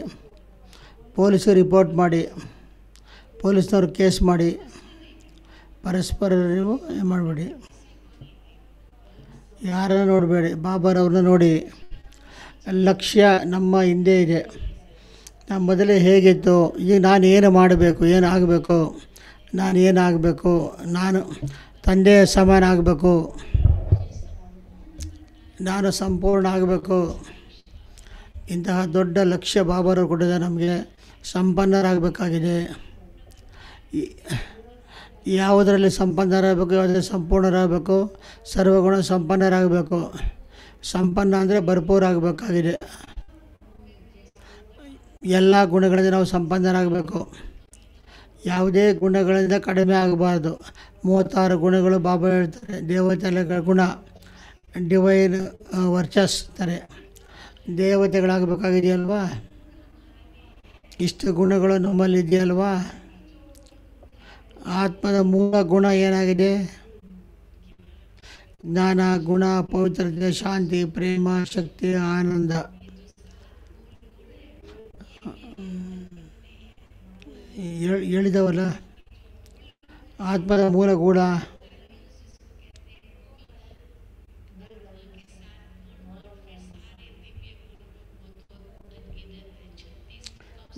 ಪೊಲೀಸರು ರಿಪೋರ್ಟ್ ಮಾಡಿ, ಪೊಲೀಸ್ನವ್ರು ಕೇಸ್ ಮಾಡಿ, ಪರಸ್ಪರ ನೀವು ಏನು ಮಾಡಬೇಡಿ. ಯಾರನ್ನು ನೋಡಬೇಡಿ, ಬಾಬಾರವ್ರನ್ನ ನೋಡಿ. ಲಕ್ಷ್ಯ ನಮ್ಮ ಹಿಂದೆ ಇದೆ. ನಮ್ಮ ಮೊದಲೇ ಹೇಗಿತ್ತು, ಈಗ ನಾನು ಏನು ಮಾಡಬೇಕು, ಏನಾಗಬೇಕು, ನಾನು ತಂದೆ ಸಮಾನ ಆಗಬೇಕು, ನಾನು ಸಂಪೂರ್ಣ ಆಗಬೇಕು. ಇಂತಹ ದೊಡ್ಡ ಲಕ್ಷ್ಯ ಬಾಬಾರವ್ರು ಕೊಟ್ಟಿದ್ದಾರೆ ನಮಗೆ. ಸಂಪನ್ನರಾಗಬೇಕಾಗಿದೆ. ಯಾವುದರಲ್ಲಿ ಸಂಪನ್ನರಾಗಬೇಕು, ಯಾವುದರಲ್ಲಿ ಸಂಪೂರ್ಣರಾಗಬೇಕು, ಸರ್ವಗುಣ ಸಂಪನ್ನರಾಗಬೇಕು. ಸಂಪನ್ನ ಅಂದರೆ ಭರ್ಪೂರಾಗಬೇಕಾಗಿದೆ. ಎಲ್ಲ ಗುಣಗಳಿಂದ ನಾವು ಸಂಪನ್ನರಾಗಬೇಕು. ಯಾವುದೇ ಗುಣಗಳಿಂದ ಕಡಿಮೆ ಆಗಬಾರ್ದು. 36 ಗುಣಗಳು ಬಾಬಾ ಹೇಳ್ತಾರೆ. ದೇವತೆಗಳ ಗುಣ, ಡಿವೈನ್ ವರ್ಚಸ್ ಅಂತಾರೆ. ದೇವತೆಗಳಾಗಬೇಕಾಗಿದೆಯಲ್ವಾ, ಇಷ್ಟು ಗುಣಗಳು ನಮ್ಮಲ್ಲಿ ಇದೆಯಲ್ವಾ. ಆತ್ಮದ ಮೂಲ ಗುಣ ಏನಾಗಿದೆ? ಜ್ಞಾನ, ಗುಣ, ಪವಿತ್ರತೆ, ಶಾಂತಿ, ಪ್ರೇಮ, ಶಕ್ತಿ, ಆನಂದ. ಹೇಳಿದವಲ್ಲ, ಆತ್ಮದ ಮೂಲ ಗುಣ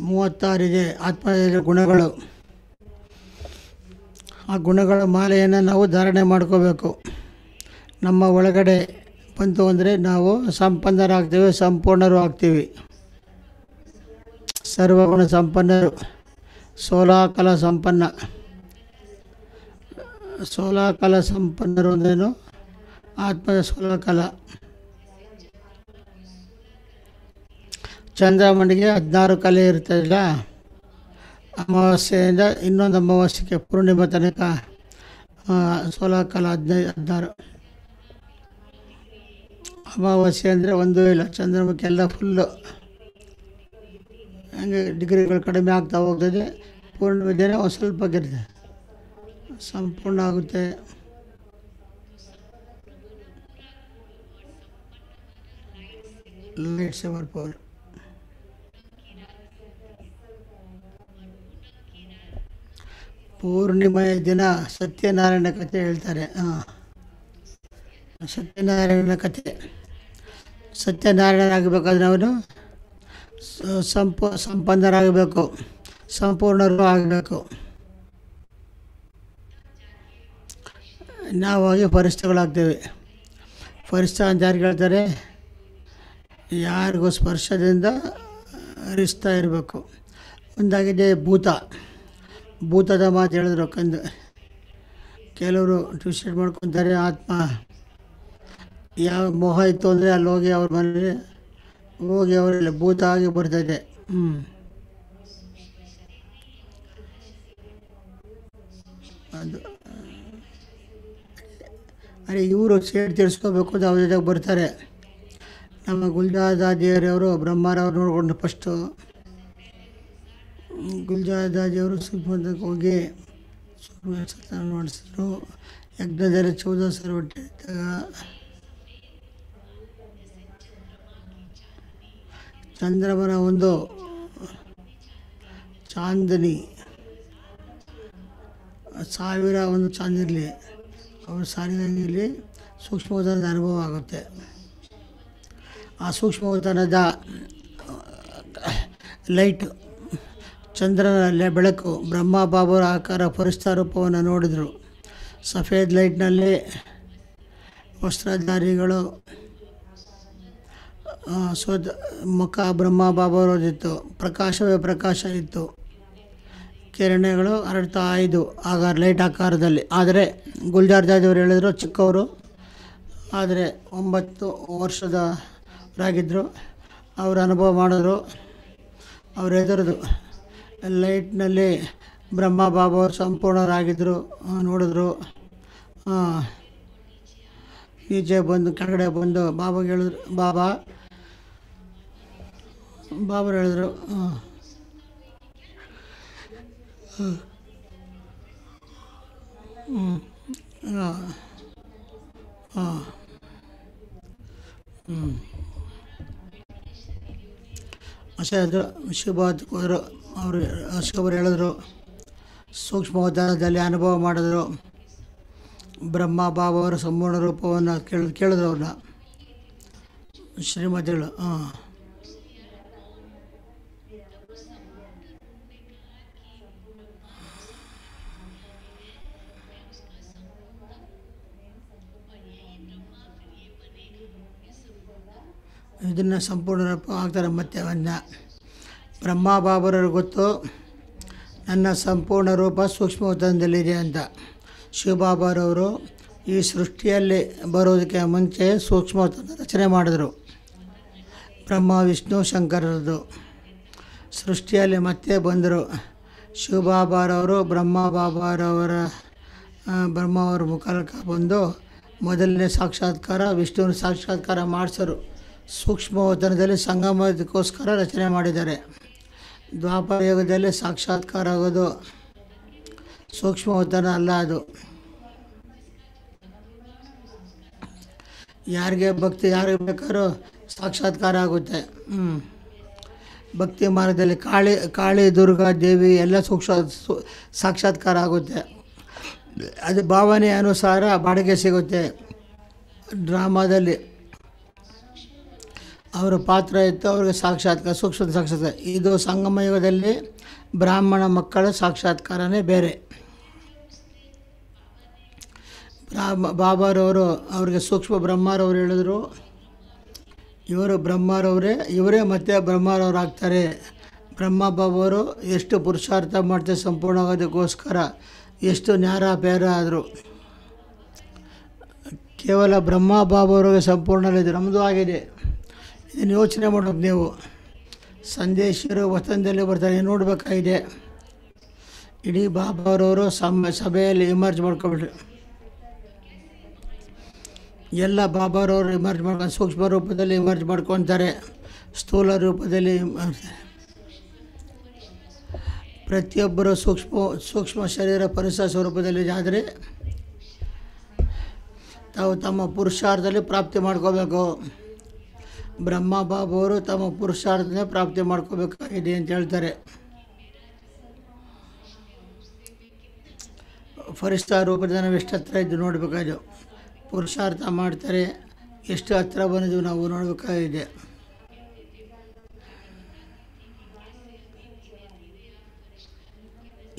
36 ಇದೆ. ಆತ್ಮದ ಗುಣಗಳು. ಆ ಗುಣಗಳ ಮಾಲೆಯನ್ನು ನಾವು ಧಾರಣೆ ಮಾಡ್ಕೋಬೇಕು. ನಮ್ಮ ಒಳಗಡೆ ಬಂತು ಅಂದರೆ ನಾವು ಸಂಪನ್ನರಾಗ್ತೀವಿ, ಸಂಪೂರ್ಣರು ಆಗ್ತೀವಿ. ಸರ್ವಗುಣ ಸಂಪನ್ನರು, ಸೋಲಾಕಲ ಸಂಪನ್ನ. ಸೋಲಾಕಲ ಸಂಪನ್ನರು ಅಂದ್ರೇನು? ಆತ್ಮದ ಸೋಲಾಕಲ. ಚಂದ್ರಮಂಡಿಗೆ 16 ಕಲೆ ಇರ್ತದಿಲ್ಲ. ಅಮಾವಾಸ್ಯೆಯಿಂದ ಇನ್ನೊಂದು ಅಮಾವಾಸ್ಯೆಗೆ ಪೂರ್ಣಿಮಾ ತನಕ ಸೋಲಾಕಾಲ 16. ಅಮಾವಾಸ್ಯೆ ಅಂದರೆ ಒಂದೂ ಇಲ್ಲ, ಚಂದ್ರಮುಖಿ ಫುಲ್ಲು ಹಂಗೆ ಡಿಗ್ರಿಗಳು ಕಡಿಮೆ ಆಗ್ತಾ ಹೋಗ್ತದೆ. ಪೂರ್ಣಿಮೆ ದಿನ ಒಂದು ಸ್ವಲ್ಪ ಗಿರ್ತದೆ, ಸಂಪೂರ್ಣ ಆಗುತ್ತೆ. Light saver power. ಪೂರ್ಣಿಮೆಯ ದಿನ ಸತ್ಯನಾರಾಯಣ ಕಥೆ ಹೇಳ್ತಾರೆ. ಸತ್ಯನಾರಾಯಣ ಕಥೆ. ಸತ್ಯನಾರಾಯಣರಾಗಬೇಕಾದ್ರೆ ಅವನು ಸಂಪನ್ನರಾಗಬೇಕು, ಸಂಪೂರ್ಣರು ಆಗಬೇಕು. ನಾವಾಗಿ ಫರಿಷ್ಠಗಳಾಗ್ತೇವೆ. ಫರಿಷ್ಠ ಅಂತ ಯಾರು ಹೇಳ್ತಾರೆ? ಯಾರಿಗೂ ಸ್ಪರ್ಶದಿಂದ ಹರಿಸ್ತಾ ಇರಬೇಕು. ಒಂದಾಗಿದೆ ಭೂತ. ಭೂತದ ಮಾತು ಹೇಳಿದ್ರು ಕಂದು. ಕೆಲವರು ಟ್ಯೂಷನ್ ಮಾಡ್ಕೊತಾರೆ. ಆತ್ಮ ಯಾವ ಮೋಹ ಇತ್ತು ಅಂದರೆ ಅಲ್ಲಿ ಹೋಗಿ ಅವ್ರ ಮನೇಲಿ ಹೋಗಿ ಅವರೆಲ್ಲ ಭೂತ ಆಗಿ ಬರ್ತದೆ. ಅದು ಅರೆ ಇವರು ಸೇಡ್ ತೀರಿಸ್ಕೋಬೇಕು ಅಂತ ಅವ್ರ ಜೊತೆಗೆ ಬರ್ತಾರೆ. ನಮ್ಮ ಗುಲ್ಜಾದಾಜಿಯವರು ಬ್ರಹ್ಮರವ್ರು ನೋಡಿಕೊಂಡು ಫಸ್ಟು ಗುಲ್ಜಾದಾಜಿಯವರು ಸುಖಮಂತಕ್ಕೆ ಹೋಗಿ ಸುಖ ಮಾಡಿಸಿದ್ರು. ಯಜ್ಞದಲ್ಲಿ 14 ಸರ್ ಹೊಟ್ಟಿದ್ದಾಗ ಚಂದ್ರಮನ ಒಂದು ಚಾಂದನಿ 1000 ಚಾಂದಿರಲಿ ಅವ್ರ ಸಾಲಿನಲ್ಲಿ ಸೂಕ್ಷ್ಮವತನದ ಅನುಭವ ಆಗುತ್ತೆ. ಆ ಸೂಕ್ಷ್ಮವತನದ ಲೈಟು, ಚಂದ್ರನ ಬೆಳಕು, ಬ್ರಹ್ಮ ಬಾಬರ ಆಕಾರ ಪರಿಷ್ಠ ರೂಪವನ್ನು ನೋಡಿದರು. ಸಫೇದ್ ಲೈಟ್ನಲ್ಲಿ ವಸ್ತ್ರಧಾರಿಗಳು ಮುಖ ಬ್ರಹ್ಮ ಬಾಬರದಿತ್ತು. ಪ್ರಕಾಶವೇ ಪ್ರಕಾಶ ಇತ್ತು. ಕಿರಣಗಳು ಹರಡ್ತಾ ಇದ್ದು ಆಗ ಲೈಟ್ ಆಕಾರದಲ್ಲಿ. ಆದರೆ ಗುಲ್ಜಾರ್ದಾಜಿಯವರು ಹೇಳಿದ್ರು, ಚಿಕ್ಕವರು ಆದರೆ 9 ವರ್ಷದವರಾಗಿದ್ದರು. ಅವರು ಅನುಭವ ಮಾಡಿದ್ರು. ಅವರು ಎದುರಿದು ಲೈಟ್ನಲ್ಲಿ ಬ್ರಹ್ಮ ಬಾಬಾವರು ಸಂಪೂರ್ಣರಾಗಿದ್ದರು. ನೋಡಿದ್ರು. ಈಚೆ ಬಂದು ಕೆಳಗಡೆ ಬಂದು ಬಾಬಾಗೆ ಹೇಳಿದ್ರು. ಬಾಬರು ಹೇಳಿದ್ರು, ಅಸಹ್ಯ ಶಿವಬಾತ್ ಹೋದರು. ಅವರು ಶಿವರು ಹೇಳಿದ್ರು, ಸೂಕ್ಷ್ಮವತನದಲ್ಲಿ ಅನುಭವ ಮಾಡಿದ್ರು. ಬ್ರಹ್ಮ ಬಾಬಾವರ ಸಂಪೂರ್ಣ ರೂಪವನ್ನು ಕೇಳಿದ್ರು ಅವ್ರನ್ನ ಶ್ರೀಮತಿಗಳು. ಇದನ್ನು ಸಂಪೂರ್ಣ ರೂಪ ಆಗ್ತಾರೆ. ಮತ್ತೆ ಅವನ್ನ ಬ್ರಹ್ಮ ಬಾಬರವ್ರಿಗೆ ಗೊತ್ತು, ನನ್ನ ಸಂಪೂರ್ಣ ರೂಪ ಸೂಕ್ಷ್ಮವತನದಲ್ಲಿದೆ ಅಂತ ಶಿವಬಾಬಾರವರು ಈ ಸೃಷ್ಟಿಯಲ್ಲಿ ಬರೋದಕ್ಕೆ ಮುಂಚೆ ಸೂಕ್ಷ್ಮವತನ ರಚನೆ ಮಾಡಿದ್ರು. ಬ್ರಹ್ಮ ವಿಷ್ಣು ಶಂಕರರದು ಸೃಷ್ಟಿಯಲ್ಲಿ ಮತ್ತೆ ಬಂದರು. ಶಿವಬಾಬಾರವರು ಬ್ರಹ್ಮವರ ಮುಖಾಲಕ ಬಂದು ಮೊದಲನೇ ಸಾಕ್ಷಾತ್ಕಾರ ವಿಷ್ಣುವಿನ ಸಾಕ್ಷಾತ್ಕಾರ ಮಾಡಿಸರು. ಸೂಕ್ಷ್ಮವತನದಲ್ಲಿ ಸಂಗಮದಕ್ಕೋಸ್ಕರ ರಚನೆ ಮಾಡಿದ್ದಾರೆ. ದ್ವಾಪರ ಯುಗದಲ್ಲಿ ಸಾಕ್ಷಾತ್ಕಾರ ಆಗೋದು ಸೂಕ್ಷ್ಮವತನ ಅಲ್ಲ. ಅದು ಯಾರಿಗೆ ಬೇಕಾದ್ರೂ ಸಾಕ್ಷಾತ್ಕಾರ ಆಗುತ್ತೆ. ಭಕ್ತಿ ಮಾರ್ಗದಲ್ಲಿ ಕಾಳಿ ದುರ್ಗಾ ದೇವಿ ಎಲ್ಲ ಸಾಕ್ಷಾತ್ಕಾರ ಆಗುತ್ತೆ. ಅದು ಭಾವನೆ ಅನುಸಾರ ಬಾಡಿಗೆ ಸಿಗುತ್ತೆ. ಡ್ರಾಮಾದಲ್ಲಿ ಅವರ ಪಾತ್ರ ಇತ್ತು, ಅವ್ರಿಗೆ ಸೂಕ್ಷ್ಮ ಸಾಕ್ಷಾತ್ಕಾರ. ಇದು ಸಂಗಮ ಯುಗದಲ್ಲಿ ಬ್ರಾಹ್ಮಣ ಮಕ್ಕಳ ಸಾಕ್ಷಾತ್ಕಾರನೇ ಬೇರೆ. ಬಾಬಾರವರು ಅವ್ರಿಗೆ ಸೂಕ್ಷ್ಮ ಬ್ರಹ್ಮರವರು ಹೇಳಿದ್ರು, ಇವರು ಬ್ರಹ್ಮರವರೇ, ಇವರೇ ಮತ್ತೆ ಬ್ರಹ್ಮರವ್ರು ಆಗ್ತಾರೆ. ಬ್ರಹ್ಮ ಬಾಬಾವರು ಎಷ್ಟು ಪುರುಷಾರ್ಥ ಮಾಡ್ತಾರೆ ಸಂಪೂರ್ಣ ಆಗೋದಕ್ಕೋಸ್ಕರ, ಎಷ್ಟು ನ್ಯಾರ ಪೇರ ಆದರು. ಕೇವಲ ಬ್ರಹ್ಮ ಬಾಬಾವ್ರಿಗೆ ಸಂಪೂರ್ಣ ಇದು ನಮ್ಮದು ಆಗಿದೆ. ಇದನ್ನು ಯೋಚನೆ ಮಾಡೋದು ನೀವು. ಸಂದೇಶರು ವತನದಲ್ಲಿ ಬರ್ತಾರೆ, ನೋಡಬೇಕಾಗಿದೆ. ಇಡೀ ಬಾಬಾರವರು ಸಭೆಯಲ್ಲಿ ಇಮರ್ಜ್ ಮಾಡ್ಕೊಬಿಟ್ರು. ಎಲ್ಲ ಬಾಬಾರವರು ಇಮರ್ಜ್ ಮಾಡ್ಕೊಂಡು ಸೂಕ್ಷ್ಮ ರೂಪದಲ್ಲಿ ಇಮರ್ಜ್ ಮಾಡ್ಕೊತಾರೆ, ಸ್ಥೂಲ ರೂಪದಲ್ಲಿ. ಪ್ರತಿಯೊಬ್ಬರು ಸೂಕ್ಷ್ಮ ಶರೀರ ಪರಿಸರ ಸ್ವರೂಪದಲ್ಲಿ ಆದರೆ ತಾವು ತಮ್ಮ ಪುರುಷಾರ್ಥದಲ್ಲಿ ಪ್ರಾಪ್ತಿ ಮಾಡ್ಕೋಬೇಕು. ಬ್ರಹ್ಮ ಬಾಬಾವರು ತಮ್ಮ ಪುರುಷಾರ್ಥನೇ ಪ್ರಾಪ್ತಿ ಮಾಡ್ಕೋಬೇಕಾಗಿದೆ ಅಂತ ಹೇಳ್ತಾರೆ. ಫರಿಷ್ಠ ರೂಪದ ನಾವು ಎಷ್ಟು ಹತ್ರ ಇದ್ದು ನೋಡಬೇಕಾಯ್ತು. ಪುರುಷಾರ್ಥ ಮಾಡ್ತಾರೆ, ಎಷ್ಟು ಹತ್ರ ಬಂದಿದ್ದು ನಾವು ನೋಡಬೇಕಾಗಿದೆ.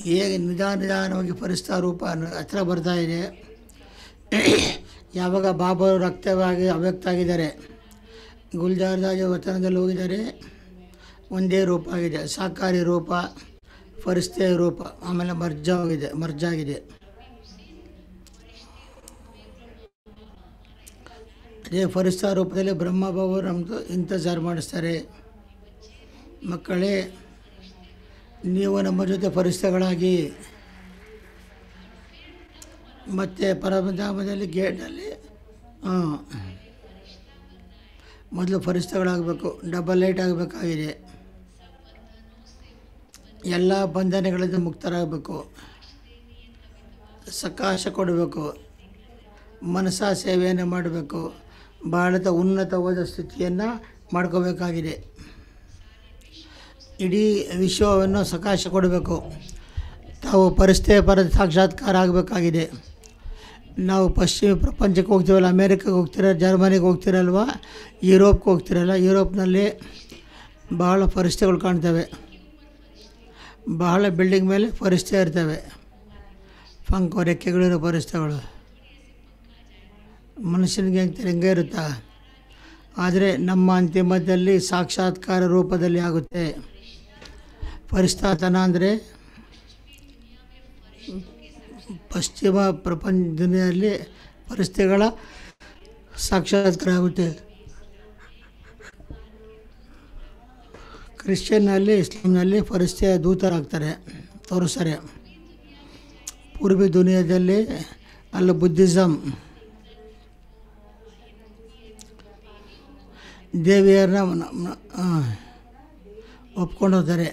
ಹೇಗೆ ನಿಧಾನವಾಗಿ ಫರಿಷ್ಠ ರೂಪ ಹತ್ರ ಬರ್ತಾ ಇದೆ. ಯಾವಾಗ ಬಾಬಾವರು ಅವ್ಯಕ್ತ ಆಗಿದ್ದಾರೆ, ಗುಲ್ಜಾರ್ದಾಜ ವತನದಲ್ಲಿ ಹೋಗಿದ್ದಾರೆ, ಒಂದೇ ರೂಪ ಆಗಿದೆ. ಸಾಕಾರಿ ರೂಪ, ಫರಿಷ್ಠೆ ರೂಪ, ಆಮೇಲೆ ಮರ್ಜಾಗಿದೆ. ಅದೇ ಫರಿಷ್ಠ ರೂಪದಲ್ಲಿ ಬ್ರಹ್ಮ ಬಾಬಾವರು ನಮ್ಮದು ಇಂತಜಾರ್ ಮಾಡಿಸ್ತಾರೆ. ಮಕ್ಕಳೇ, ನೀವು ನಮ್ಮ ಜೊತೆ ಫರಿಷ್ಠಗಳಾಗಿ ಮತ್ತು ಪರಮಧಾಮದಲ್ಲಿ ಗೇಟ್ನಲ್ಲಿ ಮೊದಲು ಫರಿಷ್ಠಗಳಾಗಬೇಕು, ಡಬಲ್ ಲೈಟ್ ಆಗಬೇಕಾಗಿದೆ. ಎಲ್ಲ ಬಂಧನಗಳಿಂದ ಮುಕ್ತರಾಗಬೇಕು, ಸಕಾಶ ಕೊಡಬೇಕು, ಮನಸ ಸೇವೆಯನ್ನು ಮಾಡಬೇಕು, ಭಾರತ ಉನ್ನತವಾದ ಸ್ಥಿತಿಯನ್ನು ಮಾಡ್ಕೋಬೇಕಾಗಿದೆ. ಇಡೀ ವಿಶ್ವವನ್ನು ಸಕಾಶ ಕೊಡಬೇಕು. ತಾವು ಪರ ಸಾಕ್ಷಾತ್ಕಾರ ಆಗಬೇಕಾಗಿದೆ. ನಾವು ಪಶ್ಚಿಮ ಪ್ರಪಂಚಕ್ಕೆ ಹೋಗ್ತೀವಲ್ಲ, ಅಮೇರಿಕಾಗೆ ಹೋಗ್ತೀರ, ಜರ್ಮನಿಗೆ ಹೋಗ್ತಿರಲ್ವ, ಯುರೋಪ್ಗೆ ಹೋಗ್ತಿರಲ್ಲ, ಯುರೋಪ್ನಲ್ಲಿ ಬಹಳ ಫರಿಷ್ಠೆಗಳು ಕಾಣ್ತವೆ. ಬಹಳ ಬಿಲ್ಡಿಂಗ್ ಮೇಲೆ ಫರಿಷ್ಠೆ ಇರ್ತವೆ, ರೆಕ್ಕೆಗಳಿರೋ ಫರಿಷ್ಠೆಗಳು. ಮನುಷ್ಯನಿಗೆ ಹೆಂಗೆ ಇರುತ್ತಾ? ಆದರೆ ನಮ್ಮ ಅಂತಿಮದಲ್ಲಿ ಸಾಕ್ಷಾತ್ಕಾರ ರೂಪದಲ್ಲಿ ಆಗುತ್ತೆ. ಫರಿಷ್ಠತನ ಅಂದರೆ ಪಶ್ಚಿಮ ಪ್ರಪಂಚ ದುನಿಯಲ್ಲಿ ಫರಿಷ್ಠೆಗಳ ಸಾಕ್ಷಾತ್ಕಾರ ಆಗುತ್ತೆ. ಕ್ರಿಶ್ಚಿಯನ್ನಲ್ಲಿ, ಇಸ್ಲಾಂನಲ್ಲಿ ಫರಿಷ್ಠೆಯ ದೂತರಾಗ್ತಾರೆ, ತೋರಿಸ್ತಾರೆ. ಪೂರ್ವಿ ದುನಿಯಾದಲ್ಲಿ ಅಲ್ಲಿ ಬುದ್ಧಿಸಮ್ ದೇವಿಯರನ್ನ ಒಪ್ಕೊಂಡು ಹೋಗ್ತಾರೆ.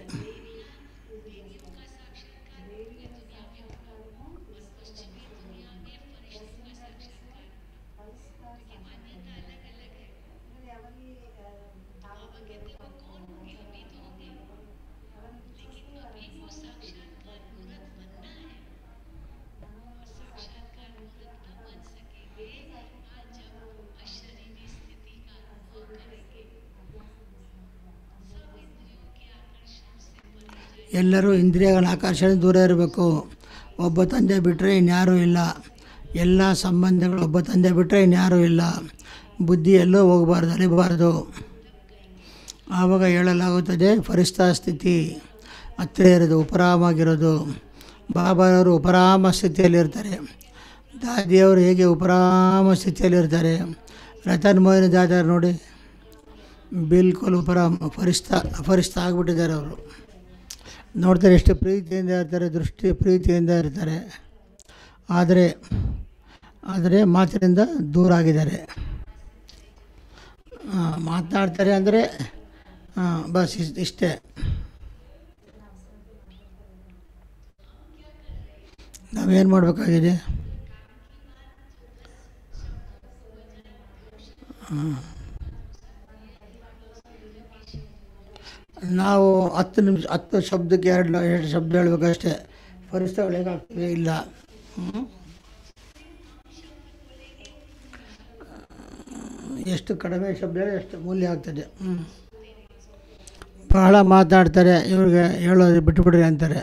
ಎಲ್ಲರೂ ಇಂದ್ರಿಯಗಳ ಆಕರ್ಷಣೆ ದೂರ ಇರಬೇಕು. ಒಬ್ಬ ತಂದೆ ಬಿಟ್ಟರೆ ಇನ್ಯಾರೂ ಇಲ್ಲ. ಎಲ್ಲ ಸಂಬಂಧಗಳು ಒಬ್ಬ ತಂದೆ ಬಿಟ್ಟರೆ ಇನ್ಯಾರೂ ಇಲ್ಲ. ಬುದ್ಧಿ ಎಲ್ಲೋ ಹೋಗಬಾರ್ದು, ಅಲಿಬಾರ್ದು. ಆವಾಗ ಹೇಳಲಾಗುತ್ತದೆ ಫರಿಷ್ಠ ಸ್ಥಿತಿ. ಹತ್ತಿರ ಇರೋದು, ಉಪರಾಮಾಗಿರೋದು. ಬಾಬಾರವರು ಉಪರಾಮ ಸ್ಥಿತಿಯಲ್ಲಿರ್ತಾರೆ. ದಾದಿಯವರು ಹೇಗೆ ಉಪರಾಮ ಸ್ಥಿತಿಯಲ್ಲಿರ್ತಾರೆ. ರತನ್ ಮೋಹನ್ ದಾದಾರು ನೋಡಿ, ಬಿಲ್ಕುಲ್ ಫರಿಸ್ತಾ ಆಗಿಬಿಟ್ಟಿದ್ದಾರೆ ಅವರು. ನೋಡ್ತಾರೆ ಎಷ್ಟು ಪ್ರೀತಿಯಿಂದ ಇರ್ತಾರೆ, ದೃಷ್ಟಿ ಪ್ರೀತಿಯಿಂದ ಇರ್ತಾರೆ. ಆದರೆ ಮಾತಿನಿಂದ ದೂರ ಆಗಿದ್ದಾರೆ. ಮಾತನಾಡ್ತಾರೆ ಅಂದರೆ ಬಸ್ ಇಷ್ಟೇ. ನಾವೇನು ಮಾಡಬೇಕಾಗಿದೆ? ನಾವು 10 ಶಬ್ದಕ್ಕೆ 2 ಶಬ್ದ ಹೇಳಬೇಕಷ್ಟೇ. ಫರಿಸ್ತಾಗಳು ಹೇಗಾಗ್ತವೆ? ಇಲ್ಲ. ಎಷ್ಟು ಕಡಿಮೆ ಶಬ್ದ ಹೇಳಿ ಎಷ್ಟು ಮೂಲ್ಯ ಆಗ್ತದೆ. ಬಹಳ ಮಾತನಾಡ್ತಾರೆ, ಇವ್ರಿಗೆ ಹೇಳೋದು ಬಿಟ್ಟುಬಿಡ್ರಿ ಅಂತಾರೆ.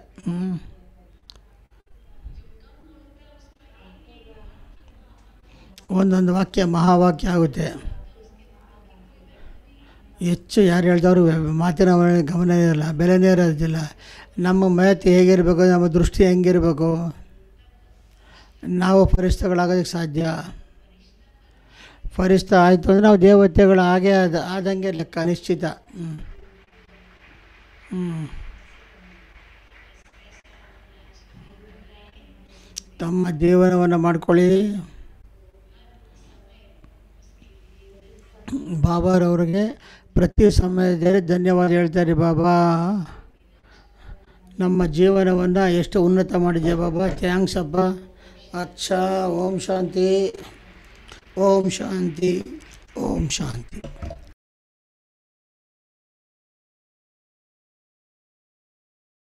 ಒಂದೊಂದು ವಾಕ್ಯ ಮಹಾವಾಕ್ಯ ಆಗುತ್ತೆ. ಹೆಚ್ಚು ಯಾರು ಹೇಳ್ದವರು ಮಾತಿನ ಗಮನ ಇರಲ್ಲ, ಬೆಲೆನೇ ಇರೋದಿಲ್ಲ. ನಮ್ಮ ಮಾತು ಹೇಗಿರಬೇಕು, ನಮ್ಮ ದೃಷ್ಟಿ ಹೆಂಗಿರಬೇಕು, ನಾವು ಫರಿಸ್ತಗಳಾಗೋದಕ್ಕೆ ಸಾಧ್ಯ. ಫರಿಸ್ತ ಆಯಿತು ಅಂದರೆ ನಾವು ದೇವತೆಗಳು ಆದಂಗೆ ಲೆಕ್ಕ, ನಿಶ್ಚಿತ. ತಮ್ಮ ಜೀವನವನ್ನು ಮಾಡ್ಕೊಳ್ಳಿ. ಬಾಬಾರವ್ರಿಗೆ ಪ್ರತಿ ಸಮಯದಲ್ಲಿ ಧನ್ಯವಾದ ಹೇಳ್ತಾರೆ. ಬಾಬಾ, ನಮ್ಮ ಜೀವನವನ್ನು ಎಷ್ಟು ಉನ್ನತ ಮಾಡಿದೆ ಬಾಬಾ, ಥ್ಯಾಂಕ್ಸ್ ಅಪ್ಪ. ಅಚ್ಚಾ. ಓಂ ಶಾಂತಿ, ಓಂ ಶಾಂತಿ, ಓಂ ಶಾಂತಿ.